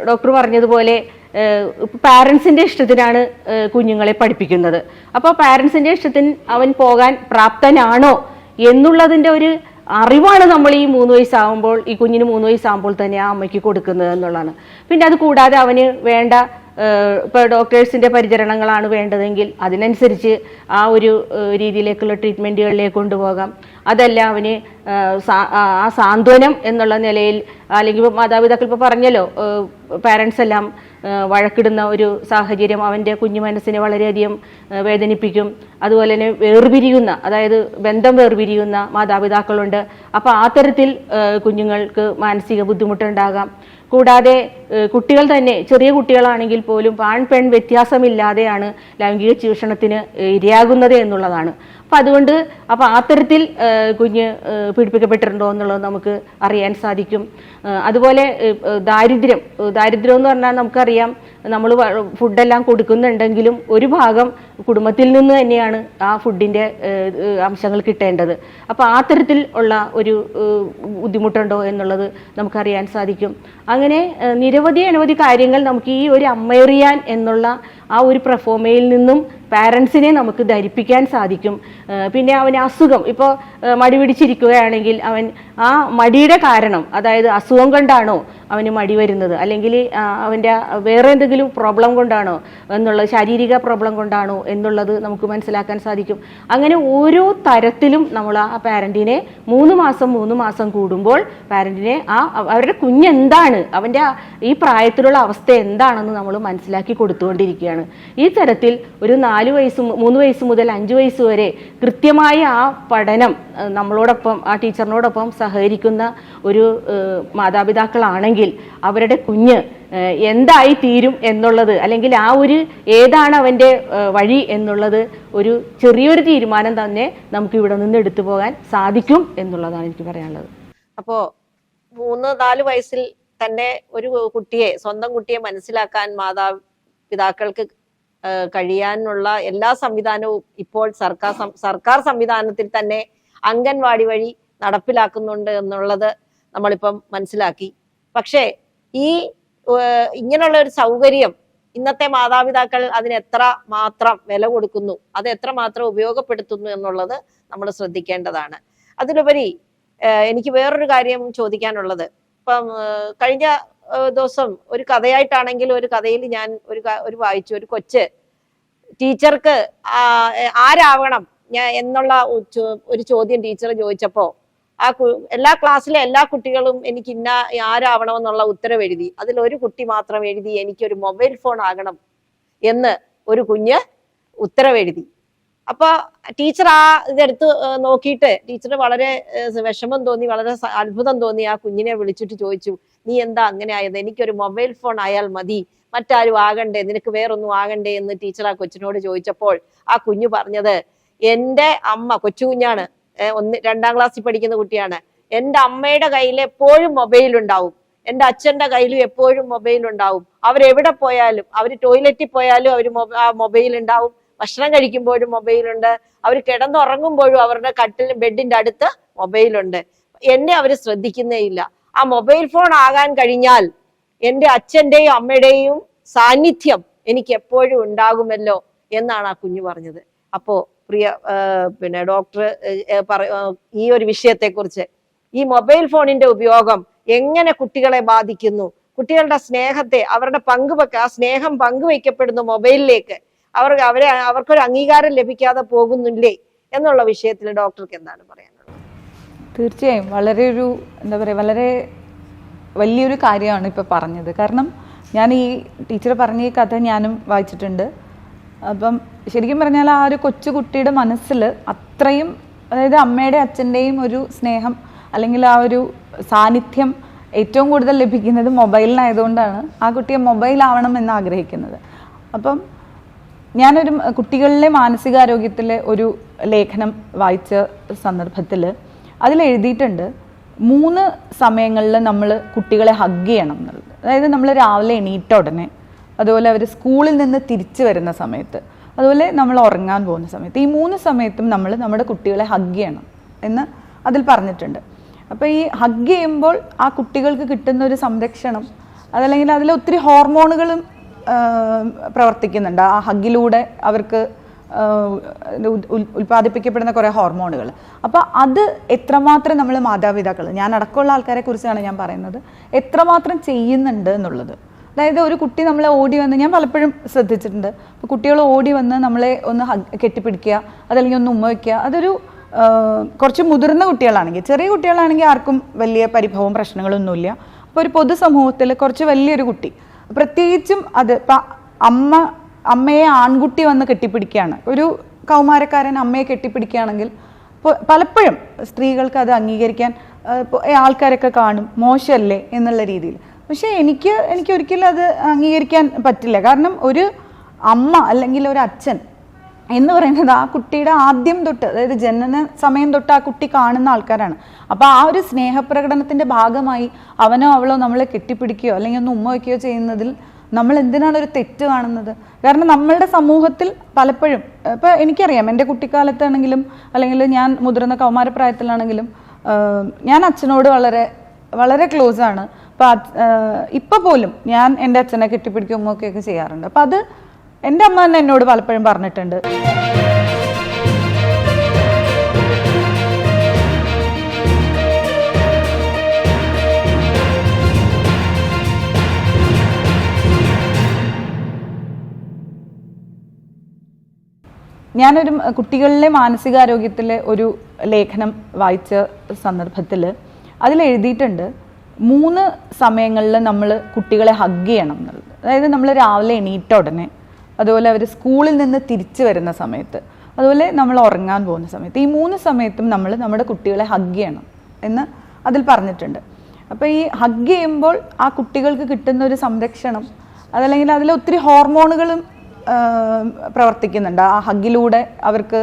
ഡോക്ടർ പറഞ്ഞതുപോലെ പാരൻസിൻ്റെ ഇഷ്ടത്തിനാണ് കുഞ്ഞുങ്ങളെ പഠിപ്പിക്കുന്നത്. അപ്പോൾ പാരൻസിൻ്റെ ഇഷ്ടത്തിന് അവൻ പോകാൻ പ്രാപ്തനാണോ എന്നുള്ളതിൻ്റെ ഒരു അറിവാണ് നമ്മൾ ഈ 3 വയസ്സാകുമ്പോൾ, ഈ കുഞ്ഞിന് 3 വയസ്സാകുമ്പോൾ തന്നെ ആ അമ്മയ്ക്ക് കൊടുക്കുന്നത് എന്നുള്ളതാണ്. പിന്നെ അത് കൂടാതെ അവന് വേണ്ട ഇപ്പോൾ ഡോക്ടേഴ്സിൻ്റെ പരിചരണങ്ങളാണ് വേണ്ടതെങ്കിൽ അതിനനുസരിച്ച് ആ ഒരു രീതിയിലേക്കുള്ള ട്രീറ്റ്മെൻറ്റുകളിലേക്ക് കൊണ്ടുപോകാം. അതല്ല അവന് ആ സാന്ത്വനം എന്നുള്ള നിലയിൽ, അല്ലെങ്കിൽ മാതാപിതാക്കൾ ഇപ്പോൾ പറഞ്ഞല്ലോ, പാരൻസ് എല്ലാം വഴക്കിടുന്ന ഒരു സാഹചര്യം അവൻ്റെ കുഞ്ഞു മനസ്സിനെ വളരെയധികം വേദനിപ്പിക്കും. അതുപോലെ തന്നെ വേർപിരിയുന്ന, അതായത് ബന്ധം വേർപിരിയുന്ന മാതാപിതാക്കളുണ്ട്. അപ്പോൾ ആ തരത്തിൽ കുഞ്ഞുങ്ങൾക്ക് മാനസിക ബുദ്ധിമുട്ടുണ്ടാകാം. കൂടാതെ കുട്ടികൾ തന്നെ, ചെറിയ കുട്ടികളാണെങ്കിൽ പോലും ആൺ പെൺ വ്യത്യാസമില്ലാതെയാണ് ലൈംഗിക ചൂഷണത്തിന് ഇരയാകുന്നത് എന്നുള്ളതാണ്. അപ്പം ആ തരത്തിൽ കുഞ്ഞ് പീഡിപ്പിക്കപ്പെട്ടിട്ടുണ്ടോ എന്നുള്ളത് നമുക്ക് അറിയാൻ സാധിക്കും. അതുപോലെ ദാരിദ്ര്യം എന്ന് പറഞ്ഞാൽ നമുക്കറിയാം, നമ്മൾ ഫുഡെല്ലാം കൊടുക്കുന്നുണ്ടെങ്കിലും ഒരു ഭാഗം കുടുംബത്തിൽ നിന്ന് തന്നെയാണ് ആ ഫുഡിൻ്റെ അംശങ്ങൾ കിട്ടേണ്ടത്. അപ്പോൾ ആ തരത്തിൽ ഉള്ള ഒരു ബുദ്ധിമുട്ടുണ്ടോ എന്നുള്ളത് നമുക്കറിയാൻ സാധിക്കും. അങ്ങനെ അനവധി കാര്യങ്ങൾ നമുക്ക് ഈ ഒരു അമ്മയെറിയാൻ എന്നുള്ള ആ ഒരു പ്രൊഫോമയിൽ നിന്നും പാരൻസിനെ നമുക്ക് ധരിപ്പിക്കാൻ സാധിക്കും. പിന്നെ അവന് അസുഖം, ഇപ്പോൾ മടി പിടിച്ചിരിക്കുകയാണെങ്കിൽ അവൻ ആ മടിയുടെ കാരണം, അതായത് അസുഖം കൊണ്ടാണോ അവന് മടി വരുന്നത്, അല്ലെങ്കിൽ അവൻ്റെ വേറെ എന്തെങ്കിലും പ്രോബ്ലം കൊണ്ടാണോ എന്നുള്ളത്, ശാരീരിക പ്രോബ്ലം കൊണ്ടാണോ എന്നുള്ളത് നമുക്ക് മനസ്സിലാക്കാൻ സാധിക്കും. അങ്ങനെ ഓരോ തരത്തിലും നമ്മൾ ആ പാരൻറ്റിനെ 3 മാസം കൂടുമ്പോൾ പാരൻറ്റിനെ അവരുടെ കുഞ്ഞെന്താണ്, അവൻ്റെ ഈ പ്രായത്തിലുള്ള അവസ്ഥ എന്താണെന്ന് നമ്മൾ മനസ്സിലാക്കി കൊടുത്തുകൊണ്ടിരിക്കുകയാണ്. ഈ തരത്തിൽ ഒരു 3 വയസ്സ് മുതൽ 5 വയസ്സ് വരെ കൃത്യമായ ആ പഠനം നമ്മളോടൊപ്പം, ആ ടീച്ചറിനോടൊപ്പം സഹകരിക്കുന്ന ഒരു മാതാപിതാക്കളാണെങ്കിൽ അവരുടെ കുഞ്ഞ് എന്തായി തീരും എന്നുള്ളത്, അല്ലെങ്കിൽ ആ ഒരു ഏതാണ് അവൻ്റെ വഴി എന്നുള്ളത് ഒരു ചെറിയൊരു തീരുമാനം തന്നെ നമുക്ക് ഇവിടെ നിന്ന് എടുത്തു പോകാൻ സാധിക്കും എന്നുള്ളതാണ് എനിക്ക് പറയാനുള്ളത്. അപ്പോൾ 3-4 വയസ്സിൽ തന്നെ ഒരു സ്വന്തം കുട്ടിയെ മനസ്സിലാക്കാൻ മാതാപിതാക്കൾക്ക് കഴിയാനുള്ള എല്ലാ സംവിധാനവും ഇപ്പോൾ സർക്കാർ സംവിധാനത്തിൽ തന്നെ അംഗൻവാടി വഴി നടപ്പിലാക്കുന്നുണ്ട് എന്നുള്ളത് നമ്മളിപ്പം മനസ്സിലാക്കി. പക്ഷേ ഇങ്ങനെയുള്ള ഒരു സൗകര്യം ഇന്നത്തെ മാതാപിതാക്കൾ അതിന് എത്ര മാത്രം വില കൊടുക്കുന്നു, അത് എത്ര മാത്രം ഉപയോഗപ്പെടുത്തുന്നു എന്നുള്ളത് നമ്മൾ ശ്രദ്ധിക്കേണ്ടതാണ്. അതിലുപരി എനിക്ക് വേറൊരു കാര്യം ചോദിക്കാനുള്ളത്, ഇപ്പം കഴിഞ്ഞ ദിവസം ഒരു കഥയായിട്ടാണെങ്കിൽ ഒരു കഥയിൽ ഞാൻ ഒരു വായിച്ചു, ഒരു കൊച്ച് ടീച്ചർക്ക് ആരാവണം എന്നുള്ള ഒരു ചോദ്യം ടീച്ചർ ചോദിച്ചപ്പോ എല്ലാ ക്ലാസ്സിലെ എല്ലാ കുട്ടികളും എനിക്ക് ആരാവണമെന്നുള്ള ഉത്തരവ് എഴുതി. അതിൽ ഒരു കുട്ടി മാത്രം എഴുതി എനിക്കൊരു മൊബൈൽ ഫോൺ ആകണം എന്ന് ഒരു കുഞ്ഞ് ഉത്തരവ് എഴുതി. അപ്പൊ ടീച്ചർ ഇതെടുത്ത് നോക്കിയിട്ട് ടീച്ചർ വളരെ വിഷമം തോന്നി, വളരെ അത്ഭുതം തോന്നി. ആ കുഞ്ഞിനെ വിളിച്ചിട്ട് ചോദിച്ചു, നീ എന്താ അങ്ങനെ ആയത്? എനിക്കൊരു മൊബൈൽ ഫോൺ ആയാൽ മതി, മറ്റാരും ആകണ്ടേ, നിനക്ക് വേറൊന്നും ആകണ്ടേ എന്ന് ടീച്ചർ ആ കൊച്ചിനോട് ചോദിച്ചപ്പോൾ ആ കുഞ്ഞു പറഞ്ഞത്, എന്റെ അമ്മ, കൊച്ചു കുഞ്ഞാണ്, 2ാം ക്ലാസ്സിൽ പഠിക്കുന്ന കുട്ടിയാണ്, എന്റെ അമ്മയുടെ കയ്യിൽ എപ്പോഴും മൊബൈൽ ഉണ്ടാവും, എന്റെ അച്ഛന്റെ കയ്യിലും എപ്പോഴും മൊബൈൽ ഉണ്ടാവും, അവരെവിടെ പോയാലും, അവർ ടോയ്ലറ്റിൽ പോയാലും ആ മൊബൈൽ ഉണ്ടാവും, ഭക്ഷണം കഴിക്കുമ്പോഴും മൊബൈലുണ്ട്, അവർ കിടന്നുറങ്ങുമ്പോഴും അവരുടെ ബെഡിന്റെ അടുത്ത് മൊബൈലുണ്ട്. എന്നെ അവർ ശ്രദ്ധിക്കുന്നേ ഇല്ല. ആ മൊബൈൽ ഫോൺ ആകാൻ കഴിഞ്ഞാൽ എന്റെ അച്ഛന്റെയും അമ്മയുടെയും സാന്നിധ്യം എനിക്ക് എപ്പോഴും ഉണ്ടാകുമല്ലോ എന്നാണ് ആ കുഞ്ഞു പറഞ്ഞത്. അപ്പോ പ്രിയ ഡോക്ടർ ഈ ഒരു വിഷയത്തെക്കുറിച്ച്, ഈ മൊബൈൽ ഫോണിന്റെ ഉപയോഗം എങ്ങനെ കുട്ടികളെ ബാധിക്കുന്നു, കുട്ടികളുടെ സ്നേഹത്തെ, അവരുടെ ആ സ്നേഹം പങ്കുവയ്ക്കപ്പെടുന്ന മൊബൈലിലേക്ക് അവർക്കൊരു അംഗീകാരം ലഭിക്കാതെ പോകുന്നില്ലേ എന്നുള്ള വിഷയത്തിൽ ഡോക്ടർക്ക് എന്താണ് പറയാനുള്ളത്? തീർച്ചയായും വളരെ വലിയൊരു കാര്യമാണ് ഇപ്പോൾ പറഞ്ഞത്. കാരണം ഞാൻ ഈ ടീച്ചർ പറഞ്ഞ ഈ കഥ ഞാനും വായിച്ചിട്ടുണ്ട്. അപ്പം ശരിക്കും പറഞ്ഞാൽ ആ ഒരു കൊച്ചുകുട്ടിയുടെ മനസ്സിൽ അത്രയും, അതായത് അമ്മയുടെ അച്ഛൻ്റെയും ഒരു സ്നേഹം അല്ലെങ്കിൽ ആ ഒരു സാന്നിധ്യം ഏറ്റവും കൂടുതൽ ലഭിക്കുന്നത് മൊബൈലിനായതുകൊണ്ടാണ് ആ കുട്ടിയെ മൊബൈലാവണം എന്ന് ആഗ്രഹിക്കുന്നത്. അപ്പം ഞാനൊരു കുട്ടികളിലെ മാനസികാരോഗ്യത്തിലെ ഒരു ലേഖനം വായിച്ച സന്ദർഭത്തിൽ അതിലെഴുതിയിട്ടുണ്ട് 3 സമയങ്ങളിൽ നമ്മൾ കുട്ടികളെ ഹഗ് ചെയ്യണം എന്നുള്ളത്. അതായത് നമ്മൾ രാവിലെ എണീറ്റ ഉടനെ, അതുപോലെ അവർ സ്കൂളിൽ നിന്ന് തിരിച്ചു വരുന്ന സമയത്ത്, അതുപോലെ നമ്മൾ ഉറങ്ങാൻ പോകുന്ന സമയത്ത്, ഈ 3 സമയത്തും നമ്മൾ നമ്മുടെ കുട്ടികളെ ഹഗ് ചെയ്യണം എന്ന് അതിൽ പറഞ്ഞിട്ടുണ്ട്. അപ്പോൾ ഈ ഹഗ് ചെയ്യുമ്പോൾ ആ കുട്ടികൾക്ക് കിട്ടുന്ന ഒരു സംരക്ഷണം, അതല്ലെങ്കിൽ അതിൽ ഒത്തിരി ഹോർമോണുകളും പ്രവർത്തിക്കുന്നുണ്ട്. ആ ഹഗ്ഗിലൂടെ അവർക്ക് ഉൽപ്പാദിപ്പിക്കപ്പെടുന്ന കുറേ ഹോർമോണുകൾ. അപ്പോൾ അത് എത്രമാത്രം നമ്മൾ മാതാപിതാക്കൾ, ഞാൻ അടക്കമുള്ള ആൾക്കാരെ കുറിച്ചാണ് ഞാൻ പറയുന്നത്, എത്രമാത്രം ചെയ്യുന്നുണ്ട് എന്നുള്ളത്. അതായത് ഒരു കുട്ടി നമ്മളെ ഓടി വന്ന്, ഞാൻ പലപ്പോഴും ശ്രദ്ധിച്ചിട്ടുണ്ട്, ഇപ്പോൾ കുട്ടികൾ ഓടി വന്ന് നമ്മളെ ഒന്ന് കെട്ടിപ്പിടിക്കുക, അതല്ലെങ്കിൽ ഒന്ന് ഉമ്മ വയ്ക്കുക, അതൊരു കുറച്ച് മുതിർന്ന കുട്ടികളാണെങ്കിൽ, ചെറിയ കുട്ടികളാണെങ്കിൽ ആർക്കും വലിയ പരിഭവവും പ്രശ്നങ്ങളൊന്നുമില്ല. അപ്പോൾ ഒരു പൊതുസമൂഹത്തിൽ കുറച്ച് വലിയൊരു കുട്ടി, പ്രത്യേകിച്ചും അത് ഇപ്പം അമ്മയെ ആൺകുട്ടി വന്ന് കെട്ടിപ്പിടിക്കുകയാണ്, ഒരു കൗമാരക്കാരൻ അമ്മയെ കെട്ടിപ്പിടിക്കുകയാണെങ്കിൽ പലപ്പോഴും സ്ത്രീകൾക്ക് അത് അംഗീകരിക്കാൻ ആൾക്കാരൊക്കെ കാണും, മോശമല്ലേ എന്നുള്ള രീതിയിൽ. പക്ഷേ എനിക്ക് ഒരിക്കലും അത് അംഗീകരിക്കാൻ പറ്റില്ല. കാരണം ഒരു അമ്മ അല്ലെങ്കിൽ ഒരു അച്ഛൻ എന്ന് പറയുന്നത് ആ കുട്ടിയുടെ ആദ്യം തൊട്ട്, അതായത് ജനന സമയം തൊട്ട് ആ കുട്ടി കാണുന്ന ആൾക്കാരാണ്. അപ്പോൾ ആ ഒരു സ്നേഹപ്രകടനത്തിൻ്റെ ഭാഗമായി അവനോ അവളോ നമ്മളെ കെട്ടിപ്പിടിക്കുകയോ അല്ലെങ്കിൽ ഒന്ന് ഉമ്മ വയ്ക്കുകയോ ചെയ്യുന്നതിൽ നമ്മൾ എന്തിനാണ് ഒരു തെറ്റ് കാണുന്നത്? കാരണം നമ്മളുടെ സമൂഹത്തിൽ പലപ്പോഴും, ഇപ്പോൾ എനിക്കറിയാം, എൻ്റെ കുട്ടിക്കാലത്താണെങ്കിലും അല്ലെങ്കിൽ ഞാൻ മുതിർന്ന കൗമാരപ്രായത്തിലാണെങ്കിലും ഞാൻ അച്ഛനോട് വളരെ വളരെ ക്ലോസ് ആണ്. അപ്പോൾ ഇപ്പോൾ പോലും ഞാൻ എൻ്റെ അച്ഛനെ കെട്ടിപ്പിടിക്കും ഉമ്മയൊക്കെ ചെയ്യാറുണ്ട്. അപ്പോൾ അത് എൻ്റെ അമ്മ തന്നെ എന്നോട് പലപ്പോഴും പറഞ്ഞിട്ടുണ്ട്. ഞാനൊരു കുട്ടികളിലെ മാനസികാരോഗ്യത്തിലെ ഒരു ലേഖനം വായിച്ച സന്ദർഭത്തിൽ അതിൽ എഴുതിയിട്ടുണ്ട് 3 സമയങ്ങളിൽ നമ്മൾ കുട്ടികളെ ഹഗ് ചെയ്യണം എന്നുള്ളത്. അതായത് നമ്മൾ രാവിലെ എണീറ്റ ഉടനെ, അതുപോലെ അവർ സ്കൂളിൽ നിന്ന് തിരിച്ചു വരുന്ന സമയത്ത്, അതുപോലെ നമ്മൾ ഉറങ്ങാൻ പോകുന്ന സമയത്ത്, ഈ 3 സമയത്തും നമ്മൾ നമ്മുടെ കുട്ടികളെ ഹഗ് ചെയ്യണം എന്ന് അതിൽ പറഞ്ഞിട്ടുണ്ട്. അപ്പോൾ ഈ ഹഗ് ചെയ്യുമ്പോൾ ആ കുട്ടികൾക്ക് കിട്ടുന്ന ഒരു സംരക്ഷണം, അതല്ലെങ്കിൽ അതിൽ ഒത്തിരി ഹോർമോണുകളും പ്രവർത്തിക്കുന്നുണ്ട്. ആ ഹഗ്ഗിലൂടെ അവർക്ക്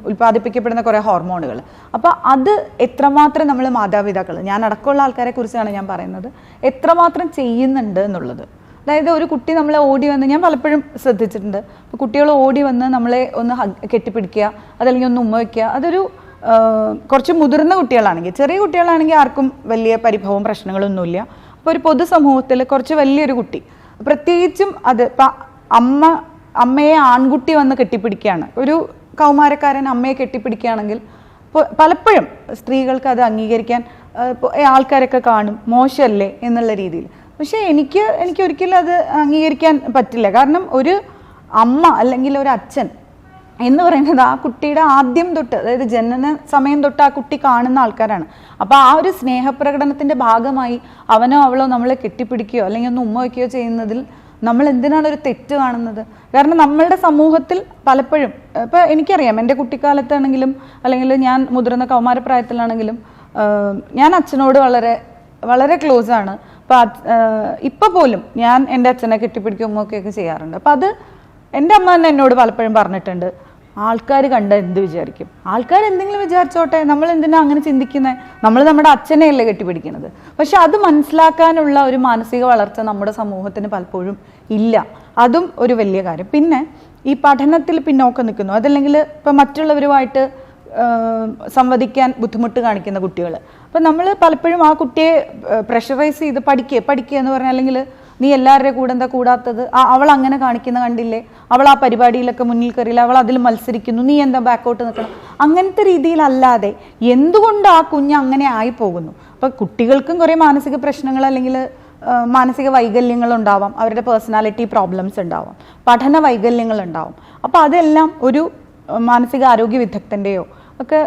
ഉൽപ്പാദിപ്പിക്കപ്പെടുന്ന കുറേ ഹോർമോണുകൾ. അപ്പോൾ അത് എത്രമാത്രം നമ്മൾ മാതാപിതാക്കൾ, ഞാൻ അടക്കമുള്ള ആൾക്കാരെ കുറിച്ചാണ് ഞാൻ പറയുന്നത്, എത്രമാത്രം ചെയ്യുന്നുണ്ട് എന്നുള്ളത്. അതായത് ഒരു കുട്ടി നമ്മളെ ഓടി വന്ന്, ഞാൻ പലപ്പോഴും ശ്രദ്ധിച്ചിട്ടുണ്ട്, ഇപ്പോൾ കുട്ടികൾ ഓടി വന്ന് നമ്മളെ ഒന്ന് കെട്ടിപ്പിടിക്കുക, അതല്ലെങ്കിൽ ഒന്ന് ഉമ്മ വയ്ക്കുക, അതൊരു കുറച്ച് മുതിർന്ന കുട്ടികളാണെങ്കിൽ, ചെറിയ കുട്ടികളാണെങ്കിൽ ആർക്കും വലിയ പരിഭവവും പ്രശ്നങ്ങളൊന്നുമില്ല. അപ്പോൾ ഒരു പൊതുസമൂഹത്തിൽ കുറച്ച് വലിയൊരു കുട്ടി, പ്രത്യേകിച്ചും അത് ഇപ്പം അമ്മയെ ആൺകുട്ടി വന്ന് കെട്ടിപ്പിടിക്കുകയാണ്, ഒരു കൗമാരക്കാരൻ അമ്മയെ കെട്ടിപ്പിടിക്കുകയാണെങ്കിൽ പലപ്പോഴും സ്ത്രീകൾക്ക് അത് അംഗീകരിക്കാൻ ആൾക്കാരൊക്കെ കാണും, മോശമല്ലേ എന്നുള്ള രീതിയിൽ. പക്ഷേ എനിക്ക് ഒരിക്കലും അത് അംഗീകരിക്കാൻ പറ്റില്ല. കാരണം ഒരു അമ്മ അല്ലെങ്കിൽ ഒരു അച്ഛൻ എന്ന് പറയുന്നത് ആ കുട്ടിയുടെ ആദ്യം തൊട്ട്, അതായത് ജനന സമയം തൊട്ട് ആ കുട്ടി കാണുന്ന ആൾക്കാരാണ്. അപ്പോൾ ആ ഒരു സ്നേഹപ്രകടനത്തിൻ്റെ ഭാഗമായി അവനോ അവളോ നമ്മളെ കെട്ടിപ്പിടിക്കുകയോ അല്ലെങ്കിൽ ഒന്ന് ഉമ്മ വയ്ക്കുകയോ ചെയ്യുന്നതിൽ നമ്മൾ എന്തിനാണ് ഒരു തെറ്റ് കാണുന്നത്? കാരണം നമ്മളുടെ സമൂഹത്തിൽ പലപ്പോഴും, ഇപ്പോൾ എനിക്കറിയാം, എൻ്റെ കുട്ടിക്കാലത്താണെങ്കിലും അല്ലെങ്കിൽ ഞാൻ മുതിർന്ന കൗമാരപ്രായത്തിലാണെങ്കിലും ഞാൻ അച്ഛനോട് വളരെ വളരെ ക്ലോസ് ആണ്. അപ്പോൾ ഇപ്പോൾ പോലും ഞാൻ എൻ്റെ അച്ഛനെ കെട്ടിപ്പിടിക്കും ഉമ്മയൊക്കെ ചെയ്യാറുണ്ട്. അപ്പോൾ അത് എൻ്റെ അമ്മ തന്നെ എന്നോട് പലപ്പോഴും പറഞ്ഞിട്ടുണ്ട്, ആൾക്കാർ കണ്ട എന്ത് വിചാരിക്കും, ആൾക്കാർ എന്തെങ്കിലും വിചാരിച്ചോട്ടെ, നമ്മൾ എന്തിനാ അങ്ങനെ ചിന്തിക്കുന്നത്, നമ്മൾ നമ്മുടെ അച്ഛനെയല്ലേ കെട്ടിപ്പിടിക്കുന്നത്. പക്ഷെ അത് മനസ്സിലാക്കാനുള്ള ഒരു മാനസിക വളർച്ച നമ്മുടെ സമൂഹത്തിന് പലപ്പോഴും ഇല്ല. അതും ഒരു വലിയ കാര്യം. പിന്നെ ഈ പഠനത്തിൽ പിന്നോക്കം നിൽക്കുന്നു, അതല്ലെങ്കിൽ ഇപ്പം മറ്റുള്ളവരുമായിട്ട് സംവദിക്കാൻ ബുദ്ധിമുട്ട് കാണിക്കുന്ന കുട്ടികൾ, അപ്പം നമ്മൾ പലപ്പോഴും ആ കുട്ടിയെ പ്രഷറൈസ് ചെയ്ത് പഠിക്കുക എന്ന് പറഞ്ഞാൽ, അല്ലെങ്കിൽ നീ എല്ലാവരുടെ കൂടെ എന്താ കൂടാത്തത്, അവൾ അങ്ങനെ കാണിക്കുന്ന കണ്ടില്ലേ, അവൾ ആ പരിപാടിയിലൊക്കെ മുന്നിൽ കയറിയില്ല, അവൾ അതിൽ മത്സരിക്കുന്നു, നീ എന്താ ബാക്കൗട്ട് നിൽക്കണം, അങ്ങനത്തെ രീതിയിലല്ലാതെ എന്തുകൊണ്ട് ആ കുഞ്ഞ് അങ്ങനെ ആയി പോകുന്നു. അപ്പം കുട്ടികൾക്കും കുറേ മാനസിക പ്രശ്നങ്ങൾ അല്ലെങ്കിൽ മാനസിക വൈകല്യങ്ങളുണ്ടാവാം, അവരുടെ പേഴ്സണാലിറ്റി പ്രോബ്ലംസ് ഉണ്ടാവാം, പഠന വൈകല്യങ്ങളുണ്ടാവും. അപ്പോൾ അതെല്ലാം ഒരു മാനസിക ആരോഗ്യ വിദഗ്ധൻ്റെയോ ഒക്കെ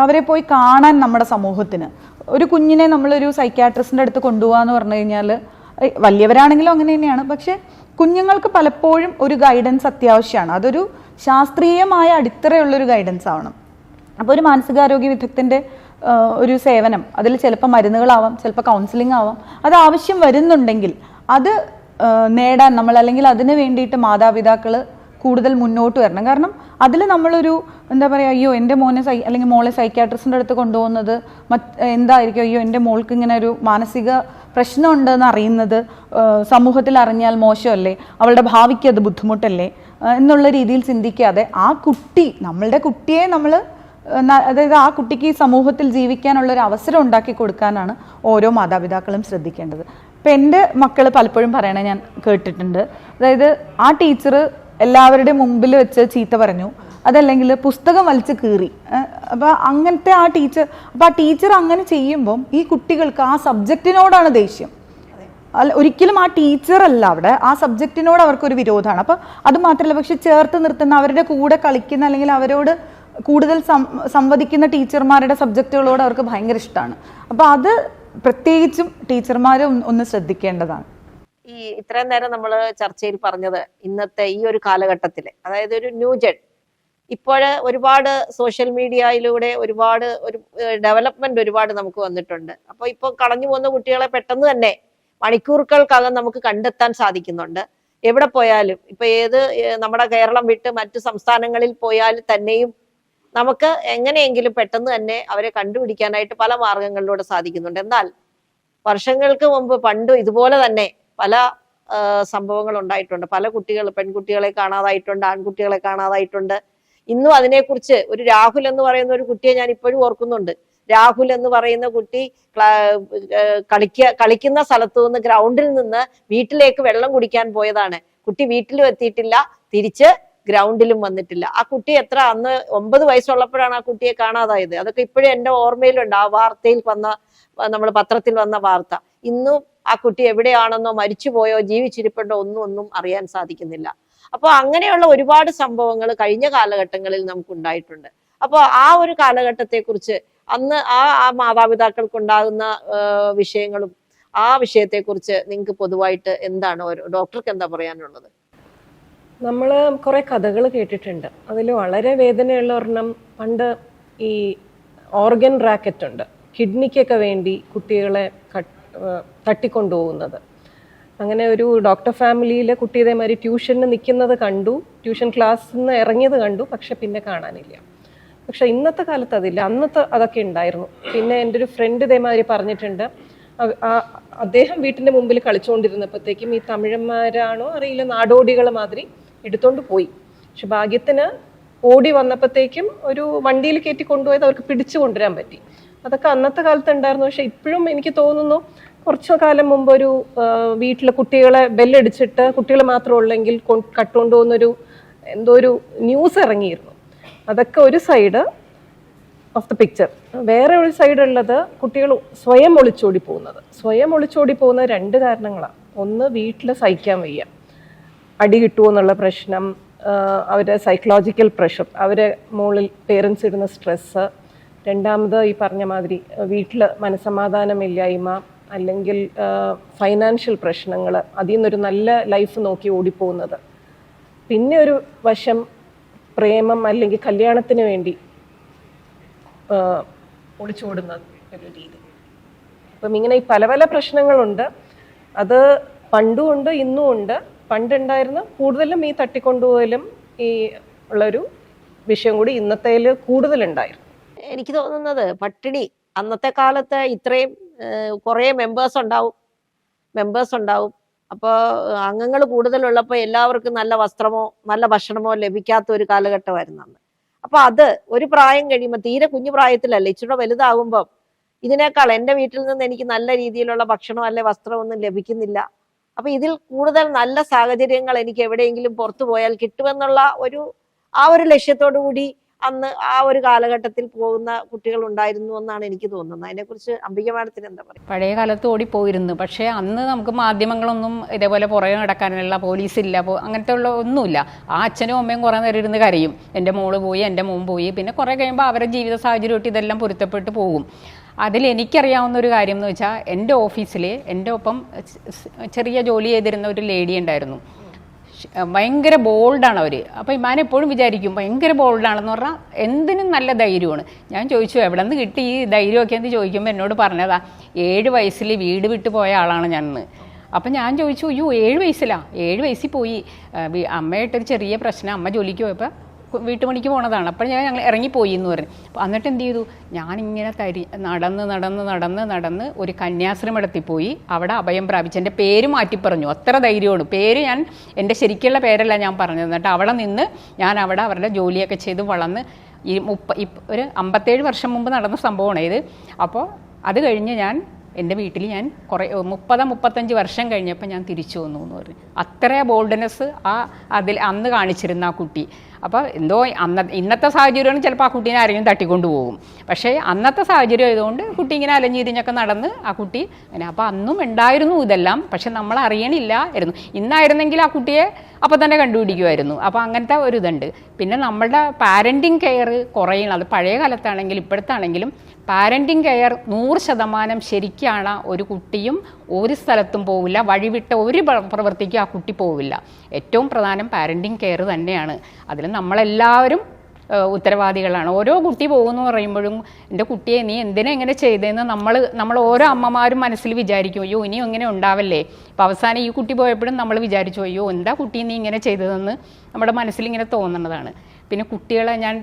അവരെ പോയി കാണാൻ നമ്മുടെ സമൂഹത്തിന്, ഒരു കുഞ്ഞിനെ നമ്മളൊരു സൈക്യാട്രിസ്റ്റിൻ്റെ അടുത്ത് കൊണ്ടുപോകാന്ന് പറഞ്ഞു കഴിഞ്ഞാൽ, വലിയവരാണെങ്കിലും അങ്ങനെ തന്നെയാണ്, പക്ഷെ കുഞ്ഞുങ്ങൾക്ക് പലപ്പോഴും ഒരു ഗൈഡൻസ് അത്യാവശ്യമാണ്. അതൊരു ശാസ്ത്രീയമായ അടിത്തറയുള്ളൊരു ഗൈഡൻസ് ആവണം. അപ്പോൾ ഒരു മാനസികാരോഗ്യ വിദഗ്ധൻ്റെ ഒരു സേവനം, അതിൽ ചിലപ്പോൾ മരുന്നുകളാവാം, ചിലപ്പോൾ കൗൺസിലിംഗ് ആവാം, അത് ആവശ്യം വരുന്നുണ്ടെങ്കിൽ അത് നേടാൻ നമ്മൾ, അല്ലെങ്കിൽ അതിന് വേണ്ടിയിട്ട് മാതാപിതാക്കൾ കൂടുതൽ മുന്നോട്ട് വരണം. കാരണം അതിൽ നമ്മളൊരു എന്താ പറയുക, അയ്യോ എൻ്റെ മോനെ അല്ലെങ്കിൽ മോളെ സൈക്യാട്രിസ്റ്റിൻ്റെ അടുത്ത് കൊണ്ടുപോകുന്നത് എന്തായിരിക്കും, അയ്യോ എൻ്റെ മോൾക്ക് ഇങ്ങനെ ഒരു മാനസിക പ്രശ്നമുണ്ടെന്ന് അറിയുന്നത് സമൂഹത്തിൽ അറിഞ്ഞാൽ മോശമല്ലേ, അവളുടെ ഭാവിക്ക് അത് ബുദ്ധിമുട്ടല്ലേ എന്നുള്ള രീതിയിൽ ചിന്തിക്കാതെ ആ കുട്ടി, നമ്മളുടെ കുട്ടിയെ നമ്മൾ, അതായത് ആ കുട്ടിക്ക് ഈ സമൂഹത്തിൽ ജീവിക്കാനുള്ളൊരു അവസരം ഉണ്ടാക്കി കൊടുക്കാനാണ് ഓരോ മാതാപിതാക്കളും ശ്രദ്ധിക്കേണ്ടത്. ഇപ്പം എൻ്റെ മക്കൾ പലപ്പോഴും പറയണേ ഞാൻ കേട്ടിട്ടുണ്ട്, അതായത് ആ ടീച്ചർ എല്ലാവരുടെയും മുമ്പിൽ വെച്ച് ചീത്ത പറഞ്ഞു, അതല്ലെങ്കിൽ പുസ്തകം വലിച്ച് കീറി, അപ്പോൾ അങ്ങനത്തെ ആ ടീച്ചർ, അപ്പോൾ ആ ടീച്ചർ അങ്ങനെ ചെയ്യുമ്പം ഈ കുട്ടികൾക്ക് ആ സബ്ജക്റ്റിനോടാണ് ദേഷ്യം. ഒരിക്കലും ആ ടീച്ചർ അല്ല അവിടെ, ആ സബ്ജക്റ്റിനോട് അവർക്കൊരു വിരോധമാണ്. അപ്പോൾ അത് മാത്രമല്ല, പക്ഷെ ചേർത്ത് നിർത്തുന്ന, അവരുടെ കൂടെ കളിക്കുന്ന അല്ലെങ്കിൽ അവരോട് കൂടുതൽ സംവദിക്കുന്ന ടീച്ചർമാരുടെ സബ്ജക്റ്റുകളോട് അവർക്ക് ഭയങ്കര ഇഷ്ടമാണ്. അപ്പോൾ അത് പ്രത്യേകിച്ചും ടീച്ചർമാർ ഒന്ന് ശ്രദ്ധിക്കേണ്ടതാണ്. ഈ ഇത്രയും നേരം നമ്മൾ ചർച്ചയിൽ പറഞ്ഞത് ഇന്നത്തെ ഈ ഒരു കാലഘട്ടത്തില്, അതായത് ഒരു ന്യൂജൻ, ഇപ്പോഴ് ഒരുപാട് സോഷ്യൽ മീഡിയയിലൂടെ ഒരുപാട് ഡെവലപ്മെന്റ് ഒരുപാട് നമുക്ക് വന്നിട്ടുണ്ട്. അപ്പൊ ഇപ്പൊ കളഞ്ഞു പോകുന്ന കുട്ടികളെ പെട്ടെന്ന് തന്നെ മണിക്കൂറുകൾക്കകം നമുക്ക് കണ്ടെത്താൻ സാധിക്കുന്നുണ്ട്. എവിടെ പോയാലും, ഇപ്പൊ നമ്മുടെ കേരളം വിട്ട് മറ്റു സംസ്ഥാനങ്ങളിൽ പോയാൽ തന്നെയും നമുക്ക് എങ്ങനെയെങ്കിലും പെട്ടെന്ന് തന്നെ അവരെ കണ്ടുപിടിക്കാനായിട്ട് പല മാർഗങ്ങളിലൂടെ സാധിക്കുന്നുണ്ട്. എന്നാൽ വർഷങ്ങൾക്ക് മുമ്പ് പണ്ട് ഇതുപോലെ തന്നെ പല സംഭവങ്ങൾ ഉണ്ടായിട്ടുണ്ട്. പല പെൺകുട്ടികളെ കാണാതായിട്ടുണ്ട്, ആൺകുട്ടികളെ കാണാതായിട്ടുണ്ട്. ഇന്നും അതിനെക്കുറിച്ച് ഒരു രാഹുൽ എന്ന് പറയുന്ന ഒരു കുട്ടിയെ ഞാൻ ഇപ്പോഴും ഓർക്കുന്നുണ്ട്. രാഹുൽ എന്ന് പറയുന്ന കുട്ടി കളിക്കുന്ന സ്ഥലത്തു നിന്ന്, ഗ്രൗണ്ടിൽ നിന്ന് വീട്ടിലേക്ക് വെള്ളം കുടിക്കാൻ പോയതാണ്. കുട്ടി വീട്ടിലും എത്തിയിട്ടില്ല, തിരിച്ച് ഗ്രൗണ്ടിലും വന്നിട്ടില്ല. ആ കുട്ടി അന്ന് 9 വയസ്സുള്ളപ്പോഴാണ് ആ കുട്ടിയെ കാണാതായത്. അതൊക്കെ ഇപ്പോഴും എന്റെ ഓർമ്മയിലുണ്ട്. ആ വാർത്തയിൽ നമ്മൾ പത്രത്തിൽ വന്ന വാർത്ത. ഇന്നും ആ കുട്ടി എവിടെയാണെന്നോ, മരിച്ചുപോയോ, ജീവിച്ചിരിപ്പുണ്ടോ ഒന്നും അറിയാൻ സാധിക്കുന്നില്ല. അപ്പോൾ അങ്ങനെയുള്ള ഒരുപാട് സംഭവങ്ങൾ കഴിഞ്ഞ കാലഘട്ടങ്ങളിൽ നമുക്ക് ഉണ്ടായിട്ടുണ്ട്. അപ്പോൾ ആ ഒരു കാലഘട്ടത്തെ കുറിച്ച് അന്ന് ആ മാതാപിതാക്കൾക്കുണ്ടാകുന്ന വിഷയങ്ങളും ആ വിഷയത്തെക്കുറിച്ച് നിങ്ങൾക്ക് പൊതുവായിട്ട് എന്താണ്, ഡോക്ടർക്ക് എന്താ പറയാനുള്ളത്? നമ്മൾ കുറെ കഥകൾ കേട്ടിട്ടുണ്ട്. അതിൽ വളരെ വേദനയുള്ള ഒരെണ്ണം, പണ്ട് ഈ ഓർഗൻ റാക്കറ്റ് ഉണ്ട്, കിഡ്നിക്കൊക്കെ വേണ്ടി കുട്ടികളെ തട്ടിക്കൊണ്ടുപോകുന്നത്. അങ്ങനെ ഒരു ഡോക്ടർ ഫാമിലിയിലെ കുട്ടി ഇതേമാതിരി ട്യൂഷന് നിൽക്കുന്നത് കണ്ടു, ട്യൂഷൻ ക്ലാസ്സിൽ നിന്ന് ഇറങ്ങിയത് കണ്ടു, പക്ഷെ പിന്നെ കാണാനില്ല. പക്ഷെ ഇന്നത്തെ കാലത്ത് അതില്ല, അന്നത്തെ അതൊക്കെ ഉണ്ടായിരുന്നു. പിന്നെ എൻ്റെ ഒരു ഫ്രണ്ട് ഇതേമാതിരി പറഞ്ഞിട്ടുണ്ട്, അദ്ദേഹം വീട്ടിൻ്റെ മുമ്പിൽ കളിച്ചുകൊണ്ടിരുന്നപ്പോഴത്തേക്കും ഈ തമിഴന്മാരാണോ അറിയില്ല, നാടോടികൾ മാതിരി എടുത്തോണ്ട് പോയി. പക്ഷെ ഭാഗ്യത്തിന് ഓടി വന്നപ്പോഴത്തേക്കും ഒരു വണ്ടിയിൽ കയറ്റി കൊണ്ടുപോയത് അവർക്ക് പിടിച്ചു കൊണ്ടുവരാൻ പറ്റി. അതൊക്കെ അന്നത്തെ കാലത്ത് ഉണ്ടായിരുന്നു. പക്ഷെ ഇപ്പോഴും എനിക്ക് തോന്നുന്നു കുറച്ചു കാലം മുമ്പ് ഒരു വീട്ടിലെ കുട്ടികളെ ബെല്ലടിച്ചിട്ട് കുട്ടികൾ മാത്രം ഉള്ളെങ്കിൽ കട്ടുകൊണ്ടുപോകുന്നൊരു എന്തോ ഒരു ന്യൂസ് ഇറങ്ങിയിരുന്നു. അതൊക്കെ ഒരു സൈഡ് ഓഫ് ദ പിക്ചർ. വേറെ ഒരു സൈഡ് ഉള്ളത് കുട്ടികൾ സ്വയം ഒളിച്ചോടി പോകുന്നത്. സ്വയം ഒളിച്ചോടി പോകുന്ന 2 കാരണങ്ങളാണ്. ഒന്ന്, വീട്ടിൽ സഹിക്കാൻ വയ്യ, അടി കിട്ടുമോ എന്നുള്ള പ്രശ്നം, അവരുടെ സൈക്കോളജിക്കൽ പ്രഷർ, അവരെ മുകളിൽ പേരൻസ് ഇടുന്ന സ്ട്രെസ്സ്. രണ്ടാമത് ഈ പറഞ്ഞ മാതിരി വീട്ടിൽ മനസ്സമാധാനമില്ലായ്മ, അല്ലെങ്കിൽ ഫൈനാൻഷ്യൽ പ്രശ്നങ്ങൾ, അതിൽ നിന്നൊരു നല്ല ലൈഫ് നോക്കി ഓടിപ്പോകുന്നത്. പിന്നെ ഒരു വശം പ്രേമം അല്ലെങ്കിൽ കല്യാണത്തിന് വേണ്ടി ഒളിച്ചോടുന്ന ഒരു രീതി. അപ്പം ഇങ്ങനെ ഈ പല പല പ്രശ്നങ്ങളുണ്ട്. അത് പണ്ടും ഉണ്ട്, ഇന്നും ഉണ്ട്. പണ്ടുണ്ടായിരുന്ന കൂടുതലും ഈ തട്ടിക്കൊണ്ടുപോകലും ഈ ഉള്ളൊരു വിഷയം കൂടി ഇന്നത്തേൽ കൂടുതലുണ്ടായിരുന്നു. എനിക്ക് തോന്നുന്നത് പട്ടിണി, അന്നത്തെ കാലത്ത് ഇത്രയും കുറേ മെമ്പേഴ്സ് ഉണ്ടാവും. അപ്പോൾ അംഗങ്ങൾ കൂടുതലുള്ളപ്പോൾ എല്ലാവർക്കും നല്ല വസ്ത്രമോ നല്ല ഭക്ഷണമോ ലഭിക്കാത്ത ഒരു കാലഘട്ടമായിരുന്നു അന്ന്. അപ്പൊ അത് ഒരു പ്രായം കഴിയുമ്പോൾ, തീരെ കുഞ്ഞു പ്രായത്തിലല്ല, ഇച്ചിരി വലുതാകുമ്പം ഇതിനേക്കാൾ എൻ്റെ വീട്ടിൽ നിന്ന് എനിക്ക് നല്ല രീതിയിലുള്ള ഭക്ഷണം അല്ലെ വസ്ത്രമൊന്നും ലഭിക്കുന്നില്ല. അപ്പൊ ഇതിൽ കൂടുതൽ നല്ല സാഹചര്യങ്ങൾ എനിക്ക് എവിടെയെങ്കിലും പുറത്തു പോയാൽ കിട്ടുമെന്നുള്ള ആ ഒരു ലക്ഷ്യത്തോടു കൂടി അന്ന് ആ ഒരു കാലഘട്ടത്തിൽ പോകുന്ന കുട്ടികൾ ഉണ്ടായിരുന്നു എന്നാണ് എനിക്ക് തോന്നുന്നത്. അതിനെക്കുറിച്ച് അംബിക മാഡത്തിന് എന്താ പറയുക? പഴയ കാലത്ത് ഓടിപ്പോയിരുന്നു. പക്ഷേ അന്ന് നമുക്ക് മാധ്യമങ്ങളൊന്നും ഇതേപോലെ പുറകെ നടക്കാനുള്ള, പോലീസില്ല, അങ്ങനത്തെ ഉള്ള ഒന്നുമില്ല. ആ അച്ഛനും അമ്മയും കുറേ നേരം ഇരുന്ന് കരയും, എൻ്റെ മോള് പോയി, എൻ്റെ മോൻ പോയി. പിന്നെ കുറേ കഴിയുമ്പോൾ അവരുടെ ജീവിത സാഹചര്യമായിട്ട് ഇതെല്ലാം പൊരുത്തപ്പെട്ട് പോകും. അതിൽ എനിക്കറിയാവുന്ന ഒരു കാര്യം എന്ന് വെച്ചാൽ, എൻ്റെ ഓഫീസിൽ എൻ്റെ ഒപ്പം ചെറിയ ജോലി ചെയ്തിരുന്ന ഒരു ലേഡി ഉണ്ടായിരുന്നു. ഭയങ്കര ബോൾഡാണ് അവർ. അപ്പോൾ ഞാൻ എപ്പോഴും വിചാരിക്കും ഭയങ്കര ബോൾഡാണെന്ന് പറഞ്ഞാൽ എന്തിനും നല്ല ധൈര്യമാണ്. ഞാൻ ചോദിച്ചു എവിടെ നിന്ന് കിട്ടി ഈ ധൈര്യമൊക്കെ എന്ന് ചോദിക്കുമ്പോൾ എന്നോട് പറഞ്ഞതാ 7 വയസ്സിൽ വീട് വിട്ട് പോയ ആളാണ് ഞാനെന്ന്. അപ്പം ഞാൻ ചോദിച്ചു, അയ്യോ 7 വയസ്സിലാ? 7 വയസ്സിൽ പോയി. അമ്മയായിട്ടൊരു ചെറിയ പ്രശ്നം, അമ്മ ജോലിക്ക് പോയപ്പോൾ വീട്ടുപണിക്ക് പോണതാണ്. അപ്പോൾ ഞങ്ങൾ ഇറങ്ങിപ്പോയി എന്ന് പറഞ്ഞു. അപ്പോൾ എന്നിട്ട് എന്ത് ചെയ്തു, ഞാനിങ്ങനെ നടന്ന് ഒരു കന്യാശ്രമത്തിൽ പോയി അവിടെ അഭയം പ്രാപിച്ചു. എൻ്റെ പേര് മാറ്റി പറഞ്ഞു, അത്ര ധൈര്യമാണ്. പേര് ഞാൻ എൻ്റെ ശരിക്കുള്ള പേരല്ല ഞാൻ പറഞ്ഞത്. എന്നിട്ട് അവിടെ നിന്ന് ഞാൻ അവിടെ അവരുടെ ജോലിയൊക്കെ ചെയ്ത് വളർന്ന് ഒരു 57 വർഷം മുമ്പ് നടന്ന സംഭവമാണ് ഇത്. അപ്പോൾ അത് കഴിഞ്ഞ് ഞാൻ എൻ്റെ വീട്ടിൽ ഞാൻ കുറേ 30-35 വർഷം കഴിഞ്ഞപ്പോൾ ഞാൻ തിരിച്ചു വന്നു എന്ന് പറഞ്ഞു. അത്ര ബോൾഡ്നെസ് അതിൽ അന്ന് കാണിച്ചിരുന്ന ആ കുട്ടി. അപ്പോൾ എന്തോ ഇന്നത്തെ സാഹചര്യമാണ് ചിലപ്പോൾ ആ കുട്ടീനെ ആരെങ്കിലും തട്ടിക്കൊണ്ടു പോകും. പക്ഷേ അന്നത്തെ സാഹചര്യം ആയതുകൊണ്ട് കുട്ടി ഇങ്ങനെ അലഞ്ഞിരിഞ്ഞൊക്കെ നടന്ന് ആ കുട്ടി അങ്ങനെ. അപ്പോൾ അന്നും ഉണ്ടായിരുന്നു ഇതെല്ലാം, പക്ഷെ നമ്മൾ അറിയണില്ലായിരുന്നു. ഇന്നായിരുന്നെങ്കിൽ ആ കുട്ടിയെ അപ്പോൾ തന്നെ കണ്ടുപിടിക്കുമായിരുന്നു. അപ്പോൾ അങ്ങനത്തെ ഒരു ഇതുണ്ട്. പിന്നെ നമ്മളുടെ പാരൻറ്റിങ് കെയർ കുറയണം. അത് പഴയ കാലത്താണെങ്കിലും ഇപ്പോഴത്താണെങ്കിലും പാരൻറ്റിങ് കെയർ 100% ശരിക്കാണ്. ഒരു കുട്ടിയും ഒരു സ്ഥലത്തും പോവില്ല, വഴിവിട്ട ഒരു പ്രവൃത്തിക്കും ആ കുട്ടി പോവില്ല. ഏറ്റവും പ്രധാനം പാരൻറ്റിങ് കെയർ തന്നെയാണ്. അതിൽ നമ്മളെല്ലാവരും ഉത്തരവാദികളാണ്. ഓരോ കുട്ടി പോകുന്നു പറയുമ്പോഴും എൻ്റെ കുട്ടിയെ നീ എന്തിനാ ഇങ്ങനെ ചെയ്തതെന്ന് നമ്മൾ ഓരോ അമ്മമാരും മനസ്സിൽ വിചാരിക്കും, അയ്യോ ഇനിയും ഇങ്ങനെ ഉണ്ടാവല്ലേ. ഇപ്പം അവസാനം ഈ കുട്ടി പോയപ്പോഴും നമ്മൾ വിചാരിച്ചു, അയ്യോ എന്താ കുട്ടി നീ ഇങ്ങനെ ചെയ്തതെന്ന് നമ്മുടെ മനസ്സിൽ ഇങ്ങനെ തോന്നുന്നതാണ്. പിന്നെ കുട്ടികളെ ഞാൻ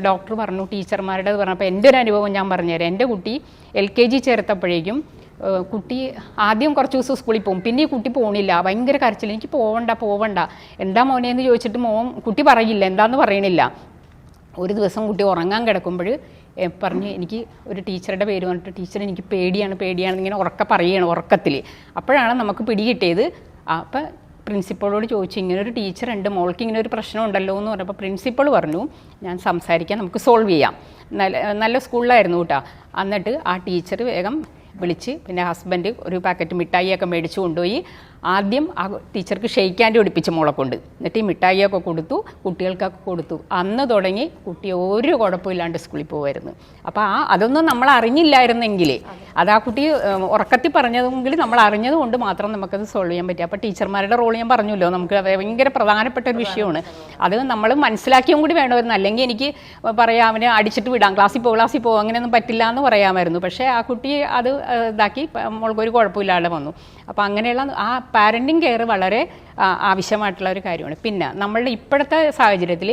ഡോക്ടർ പറഞ്ഞു, ടീച്ചർമാരുടെ പറഞ്ഞപ്പോൾ എൻ്റെ ഒരു അനുഭവം ഞാൻ പറഞ്ഞുതരാം. എൻ്റെ കുട്ടി LKG ചേർത്തപ്പോഴേക്കും കുട്ടി ആദ്യം കുറച്ച് ദിവസം സ്കൂളിൽ പോകും, പിന്നെ ഈ കുട്ടി പോകണില്ല, ഭയങ്കര കരച്ചിൽ, എനിക്ക് പോവണ്ട എന്താ മോനെ എന്ന് ചോദിച്ചിട്ട് കുട്ടി പറയില്ല, എന്താന്ന് പറയണില്ല. ഒരു ദിവസം കുട്ടി ഉറങ്ങാൻ കിടക്കുമ്പോൾ പറഞ്ഞ് എനിക്ക് ഒരു ടീച്ചറുടെ പേര് പറഞ്ഞിട്ട്, ടീച്ചർ എനിക്ക് പേടിയാണ് ഇങ്ങനെ പറയണം ഉറക്കത്തിൽ. അപ്പോഴാണ് നമുക്ക് പിടികിട്ടിയത്. അപ്പം പ്രിൻസിപ്പളോട് ചോദിച്ചു, ഇങ്ങനെ ഒരു ടീച്ചറുണ്ട്, മോൾക്ക് ഇങ്ങനെ ഒരു പ്രശ്നം ഉണ്ടല്ലോ എന്ന് പറഞ്ഞപ്പോൾ പ്രിൻസിപ്പൾ പറഞ്ഞു, ഞാൻ സംസാരിക്കാം, നമുക്ക് സോൾവ് ചെയ്യാം. നല്ല സ്കൂളിലായിരുന്നു കേട്ടോ. എന്നിട്ട് ആ ടീച്ചർ വേഗം വിളിച്ച്, പിന്നെ ഹസ്ബൻഡ് ഒരു പാക്കറ്റ് മിഠായിയൊക്കെ മേടിച്ചു കൊണ്ടുപോയി. ആദ്യം ആ ടീച്ചർക്ക് ഷെയ്ക്ക് ഹാൻഡ് പിടിപ്പിച്ച് മോളെ കൊണ്ട്, എന്നിട്ട് ഈ മിഠായിയൊക്കെ കൊടുത്തു, കുട്ടികൾക്കൊക്കെ കൊടുത്തു. അന്ന് തുടങ്ങി കുട്ടി ഒരു കുഴപ്പമില്ലാണ്ട് സ്കൂളിൽ പോകുമായിരുന്നു. അപ്പോൾ അതൊന്നും നമ്മൾ അറിഞ്ഞില്ലായിരുന്നെങ്കിൽ, അത് ആ കുട്ടി ഉറക്കത്തിൽ പറഞ്ഞതെങ്കിൽ നമ്മൾ അറിഞ്ഞത് കൊണ്ട് മാത്രം നമുക്കത് സോൾവ് ചെയ്യാൻ പറ്റും. അപ്പോൾ ടീച്ചർമാരുടെ റോൾ ഞാൻ പറഞ്ഞല്ലോ, നമുക്ക് ഭയങ്കര പ്രധാനപ്പെട്ട ഒരു വിഷയമാണ്. അത് നമ്മൾ മനസ്സിലാക്കിയും കൂടി വേണമായിരുന്നു. അല്ലെങ്കിൽ എനിക്ക് പറയാം അവനെ അടിച്ചിട്ട് വിടാം, ക്ലാസ്സിൽ പോകും, അങ്ങനെയൊന്നും പറ്റില്ല എന്ന് പറയാമായിരുന്നു. പക്ഷേ ആ കുട്ടി അത് ഇതാക്കി മോൾക്കൊരു കുഴപ്പമില്ലാതെ വന്നു. അപ്പോൾ അങ്ങനെയുള്ള ആ പാരൻറ്റിങ് കെയർ വളരെ ആവശ്യമായിട്ടുള്ള ഒരു കാര്യമാണ്. പിന്നെ നമ്മളുടെ ഇപ്പോഴത്തെ സാഹചര്യത്തിൽ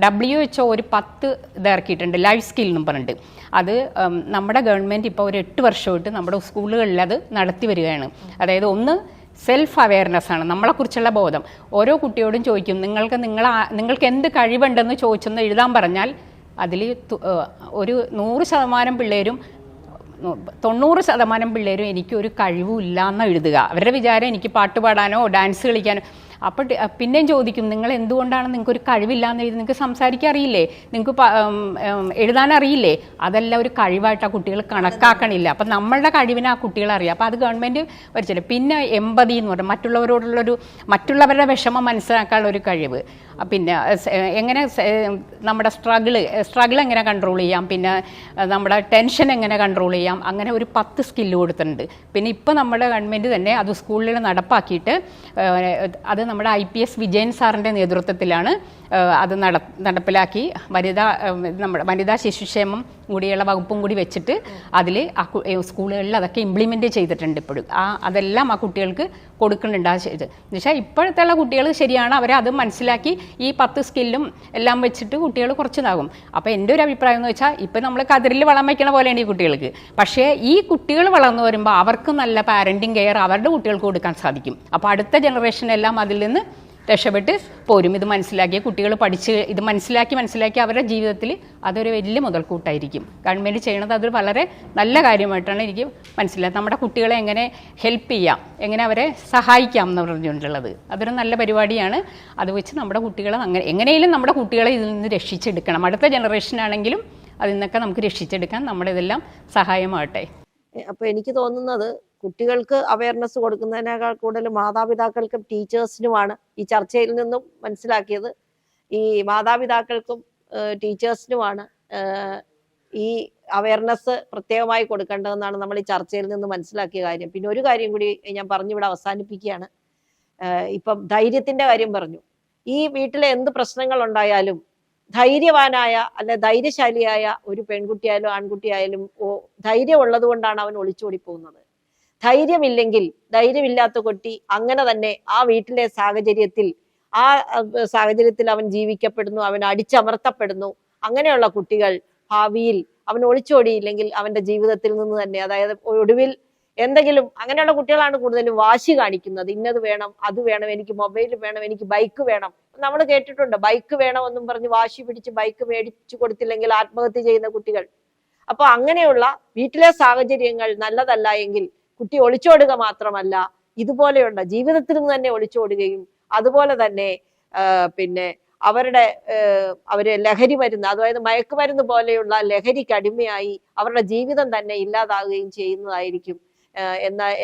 WHO ഒരു 10 ഇറക്കിയിട്ടുണ്ട്, ലൈഫ് സ്കിൽ എന്നും പറഞ്ഞിട്ട്. അത് നമ്മുടെ ഗവൺമെൻറ് ഇപ്പോൾ ഒരു 8 വർഷമായിട്ട് നമ്മുടെ സ്കൂളുകളിൽ അത് നടത്തി വരികയാണ്. അതായത് ഒന്ന് സെൽഫ് അവെയർനെസ് ആണ്, നമ്മളെക്കുറിച്ചുള്ള ബോധം. ഓരോ കുട്ടിയോടും ചോദിക്കും, നിങ്ങൾക്ക് എന്ത് കഴിവുണ്ടെന്ന് ചോദിച്ചെന്ന് എഴുതാൻ പറഞ്ഞാൽ അതിൽ ഒരു 100% പിള്ളേരും 90% പിള്ളേരും എനിക്കൊരു കഴിവുമില്ല എന്ന് എഴുതുക. അവരുടെ വിചാരം എനിക്ക് പാട്ട് പാടാനോ ഡാൻസ് കളിക്കാനോ. അപ്പോൾ പിന്നെയും ചോദിക്കും, നിങ്ങൾ എന്തുകൊണ്ടാണ് നിങ്ങൾക്കൊരു കഴിവില്ലാന്ന് എഴുതി, നിങ്ങൾക്ക് സംസാരിക്കാൻ അറിയില്ലേ, നിങ്ങൾക്ക് എഴുതാൻ അറിയില്ലേ? അതെല്ലാം ഒരു കഴിവായിട്ട് ആ കുട്ടികൾ കണക്കാക്കണില്ല. അപ്പം നമ്മളുടെ കഴിവിനെ ആ കുട്ടികൾ അറിയാം. അപ്പോൾ അത് ഗവൺമെൻറ് വരച്ചില്ല. പിന്നെ എമ്പതി എന്ന് പറഞ്ഞാൽ മറ്റുള്ളവരുടെ വിഷമം മനസ്സിലാക്കാനുള്ള ഒരു കഴിവ്. പിന്നെ എങ്ങനെ നമ്മുടെ സ്ട്രഗിൾ എങ്ങനെ കൺട്രോൾ ചെയ്യാം, പിന്നെ നമ്മുടെ ടെൻഷൻ എങ്ങനെ കൺട്രോൾ ചെയ്യാം, അങ്ങനെ ഒരു 10 സ്കില്ല് കൊടുത്തിട്ടുണ്ട്. പിന്നെ ഇപ്പോൾ നമ്മുടെ ഗവൺമെൻറ് തന്നെ അത് സ്കൂളിൽ നടപ്പാക്കിയിട്ട് അത് നമ്മുടെ IPS വിജയൻ സാറിൻ്റെ നേതൃത്വത്തിലാണ് അത് നടപ്പിലാക്കി. നമ്മുടെ വനിതാ ശിശുക്ഷേമം കൂടിയുള്ള വകുപ്പും കൂടി വെച്ചിട്ട് അതിൽ സ്കൂളുകളിൽ അതൊക്കെ ഇംപ്ലിമെൻറ്റ് ചെയ്തിട്ടുണ്ട്. ഇപ്പോഴും അതെല്ലാം ആ കുട്ടികൾക്ക് കൊടുക്കുന്നുണ്ട്. എന്നുവെച്ചാൽ ഇപ്പോഴത്തെ കുട്ടികൾ ശരിയാണ്, അവരത് മനസ്സിലാക്കി ഈ 10 സ്കില്ലും എല്ലാം വെച്ചിട്ട് കുട്ടികൾ കുറച്ചിതാകും. അപ്പോൾ എൻ്റെ ഒരു അഭിപ്രായം എന്ന് വെച്ചാൽ ഇപ്പം നമ്മൾ കതിരിൽ വളം വയ്ക്കണ പോലെയാണ് ഈ കുട്ടികൾക്ക്. പക്ഷേ ഈ കുട്ടികൾ വളർന്നു വരുമ്പോൾ അവർക്ക് നല്ല പാരൻറ്റിങ് കെയർ അവരുടെ കുട്ടികൾക്ക് കൊടുക്കാൻ സാധിക്കും. അപ്പോൾ അടുത്ത ജനറേഷനെല്ലാം അതിൽ നിന്ന് രക്ഷപ്പെട്ട് പോരും. ഇത് മനസ്സിലാക്കിയ കുട്ടികൾ ഇത് മനസ്സിലാക്കി അവരുടെ ജീവിതത്തിൽ അതൊരു വലിയ മുതൽക്കൂട്ടായിരിക്കും. ഗവൺമെൻറ് ചെയ്യണത് അതൊരു വളരെ നല്ല കാര്യമായിട്ടാണ് എനിക്ക് മനസ്സിലായത്. നമ്മുടെ കുട്ടികളെ എങ്ങനെ ഹെൽപ്പ് ചെയ്യാം, എങ്ങനെ അവരെ സഹായിക്കാം എന്ന് പറഞ്ഞുകൊണ്ടുള്ളത് അതൊരു നല്ല പരിപാടിയാണ്. അത് വെച്ച് നമ്മുടെ കുട്ടികളെ എങ്ങനെയും നമ്മുടെ കുട്ടികളെ ഇതിൽ നിന്ന് രക്ഷിച്ചെടുക്കണം. അടുത്ത ജനറേഷനാണെങ്കിലും അതിൽ നിന്നൊക്കെ നമുക്ക് രക്ഷിച്ചെടുക്കാൻ നമ്മുടെ ഇതെല്ലാം സഹായമാകട്ടെ. അപ്പോൾ എനിക്ക് തോന്നുന്നത് കുട്ടികൾക്ക് അവയർനെസ് കൊടുക്കുന്നതിനേക്കാൾ കൂടുതൽ മാതാപിതാക്കൾക്കും ടീച്ചേഴ്സിനുമാണ് ഈ ചർച്ചയിൽ നിന്നും മനസ്സിലാക്കിയത്. ഈ മാതാപിതാക്കൾക്കും ടീച്ചേഴ്സിനുമാണ് ഈ അവയർനെസ് പ്രത്യേകമായി കൊടുക്കേണ്ടതെന്നാണ് നമ്മൾ ഈ ചർച്ചയിൽ നിന്ന് മനസ്സിലാക്കിയ കാര്യം. പിന്നെ ഒരു കാര്യം കൂടി ഞാൻ പറഞ്ഞിവിടെ അവസാനിപ്പിക്കുകയാണ്. ഇപ്പം ധൈര്യത്തിന്റെ കാര്യം പറഞ്ഞു. ഈ വീട്ടിലെ എന്ത് പ്രശ്നങ്ങൾ ഉണ്ടായാലും ധൈര്യവാനായ അല്ലെ ധൈര്യശാലിയായ ഒരു പെൺകുട്ടിയായാലും ആൺകുട്ടിയായാലും ധൈര്യമുള്ളത് കൊണ്ടാണ് അവൻ ഒളിച്ചോടി പോകുന്നത്. ധൈര്യമില്ലെങ്കിൽ, ധൈര്യമില്ലാത്ത കുട്ടി അങ്ങനെ തന്നെ ആ വീട്ടിലെ സാഹചര്യത്തിൽ അവൻ ജീവിക്കപ്പെടുന്നു, അവൻ അടിച്ചമർത്തപ്പെടുന്നു. അങ്ങനെയുള്ള കുട്ടികൾ ഭാവിയിൽ അവൻ ഒളിച്ചോടിയില്ലെങ്കിൽ അവന്റെ ജീവിതത്തിൽ നിന്ന് തന്നെ, അതായത് ഒടുവിൽ എന്തെങ്കിലും, അങ്ങനെയുള്ള കുട്ടികളാണ് കൂടുതലും വാശി കാണിക്കുന്നത്. ഇന്നത് വേണം, അത് വേണം, എനിക്ക് മൊബൈൽ വേണം, എനിക്ക് ബൈക്ക് വേണം. നമ്മൾ കേട്ടിട്ടുണ്ട്, ബൈക്ക് വേണമെന്നും പറഞ്ഞ് വാശി പിടിച്ച് ബൈക്ക് മേടിച്ചു കൊടുത്തില്ലെങ്കിൽ ആത്മഹത്യ ചെയ്യുന്ന കുട്ടികൾ. അപ്പൊ അങ്ങനെയുള്ള വീട്ടിലെ സാഹചര്യങ്ങൾ നല്ലതല്ല എങ്കിൽ കുട്ടി ഒളിച്ചോടുക മാത്രമല്ല, ഇതുപോലെയുള്ള ജീവിതത്തിൽ നിന്ന് തന്നെ ഒളിച്ചോടുകയും അതുപോലെ തന്നെ പിന്നെ അവര് ലഹരി മരുന്ന്, അതായത് മയക്കുമരുന്ന് പോലെയുള്ള ലഹരിക്ക് അടിമയായി അവരുടെ ജീവിതം തന്നെ ഇല്ലാതാകുകയും ചെയ്യുന്നതായിരിക്കും.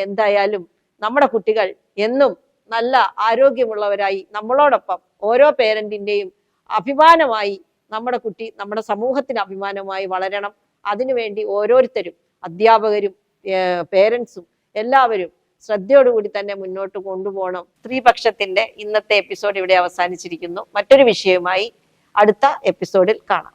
എന്തായാലും നമ്മുടെ കുട്ടികൾ എന്നും നല്ല ആരോഗ്യമുള്ളവരായി നമ്മളോടൊപ്പം ഓരോ പേരന്റിന്റെയും അഭിമാനമായി നമ്മുടെ കുട്ടി നമ്മുടെ സമൂഹത്തിന് അഭിമാനമായി വളരണം. അതിനുവേണ്ടി ഓരോരുത്തരും, അധ്യാപകരും പേരൻസും എല്ലാവരും ശ്രദ്ധയോടുകൂടി തന്നെ മുന്നോട്ട് കൊണ്ടുപോകണം. സ്ത്രീപക്ഷത്തിന്റെ ഇന്നത്തെ എപ്പിസോഡ് ഇവിടെ അവസാനിച്ചിരിക്കുന്നു. മറ്റൊരു വിഷയവുമായി അടുത്ത എപ്പിസോഡിൽ കാണാം.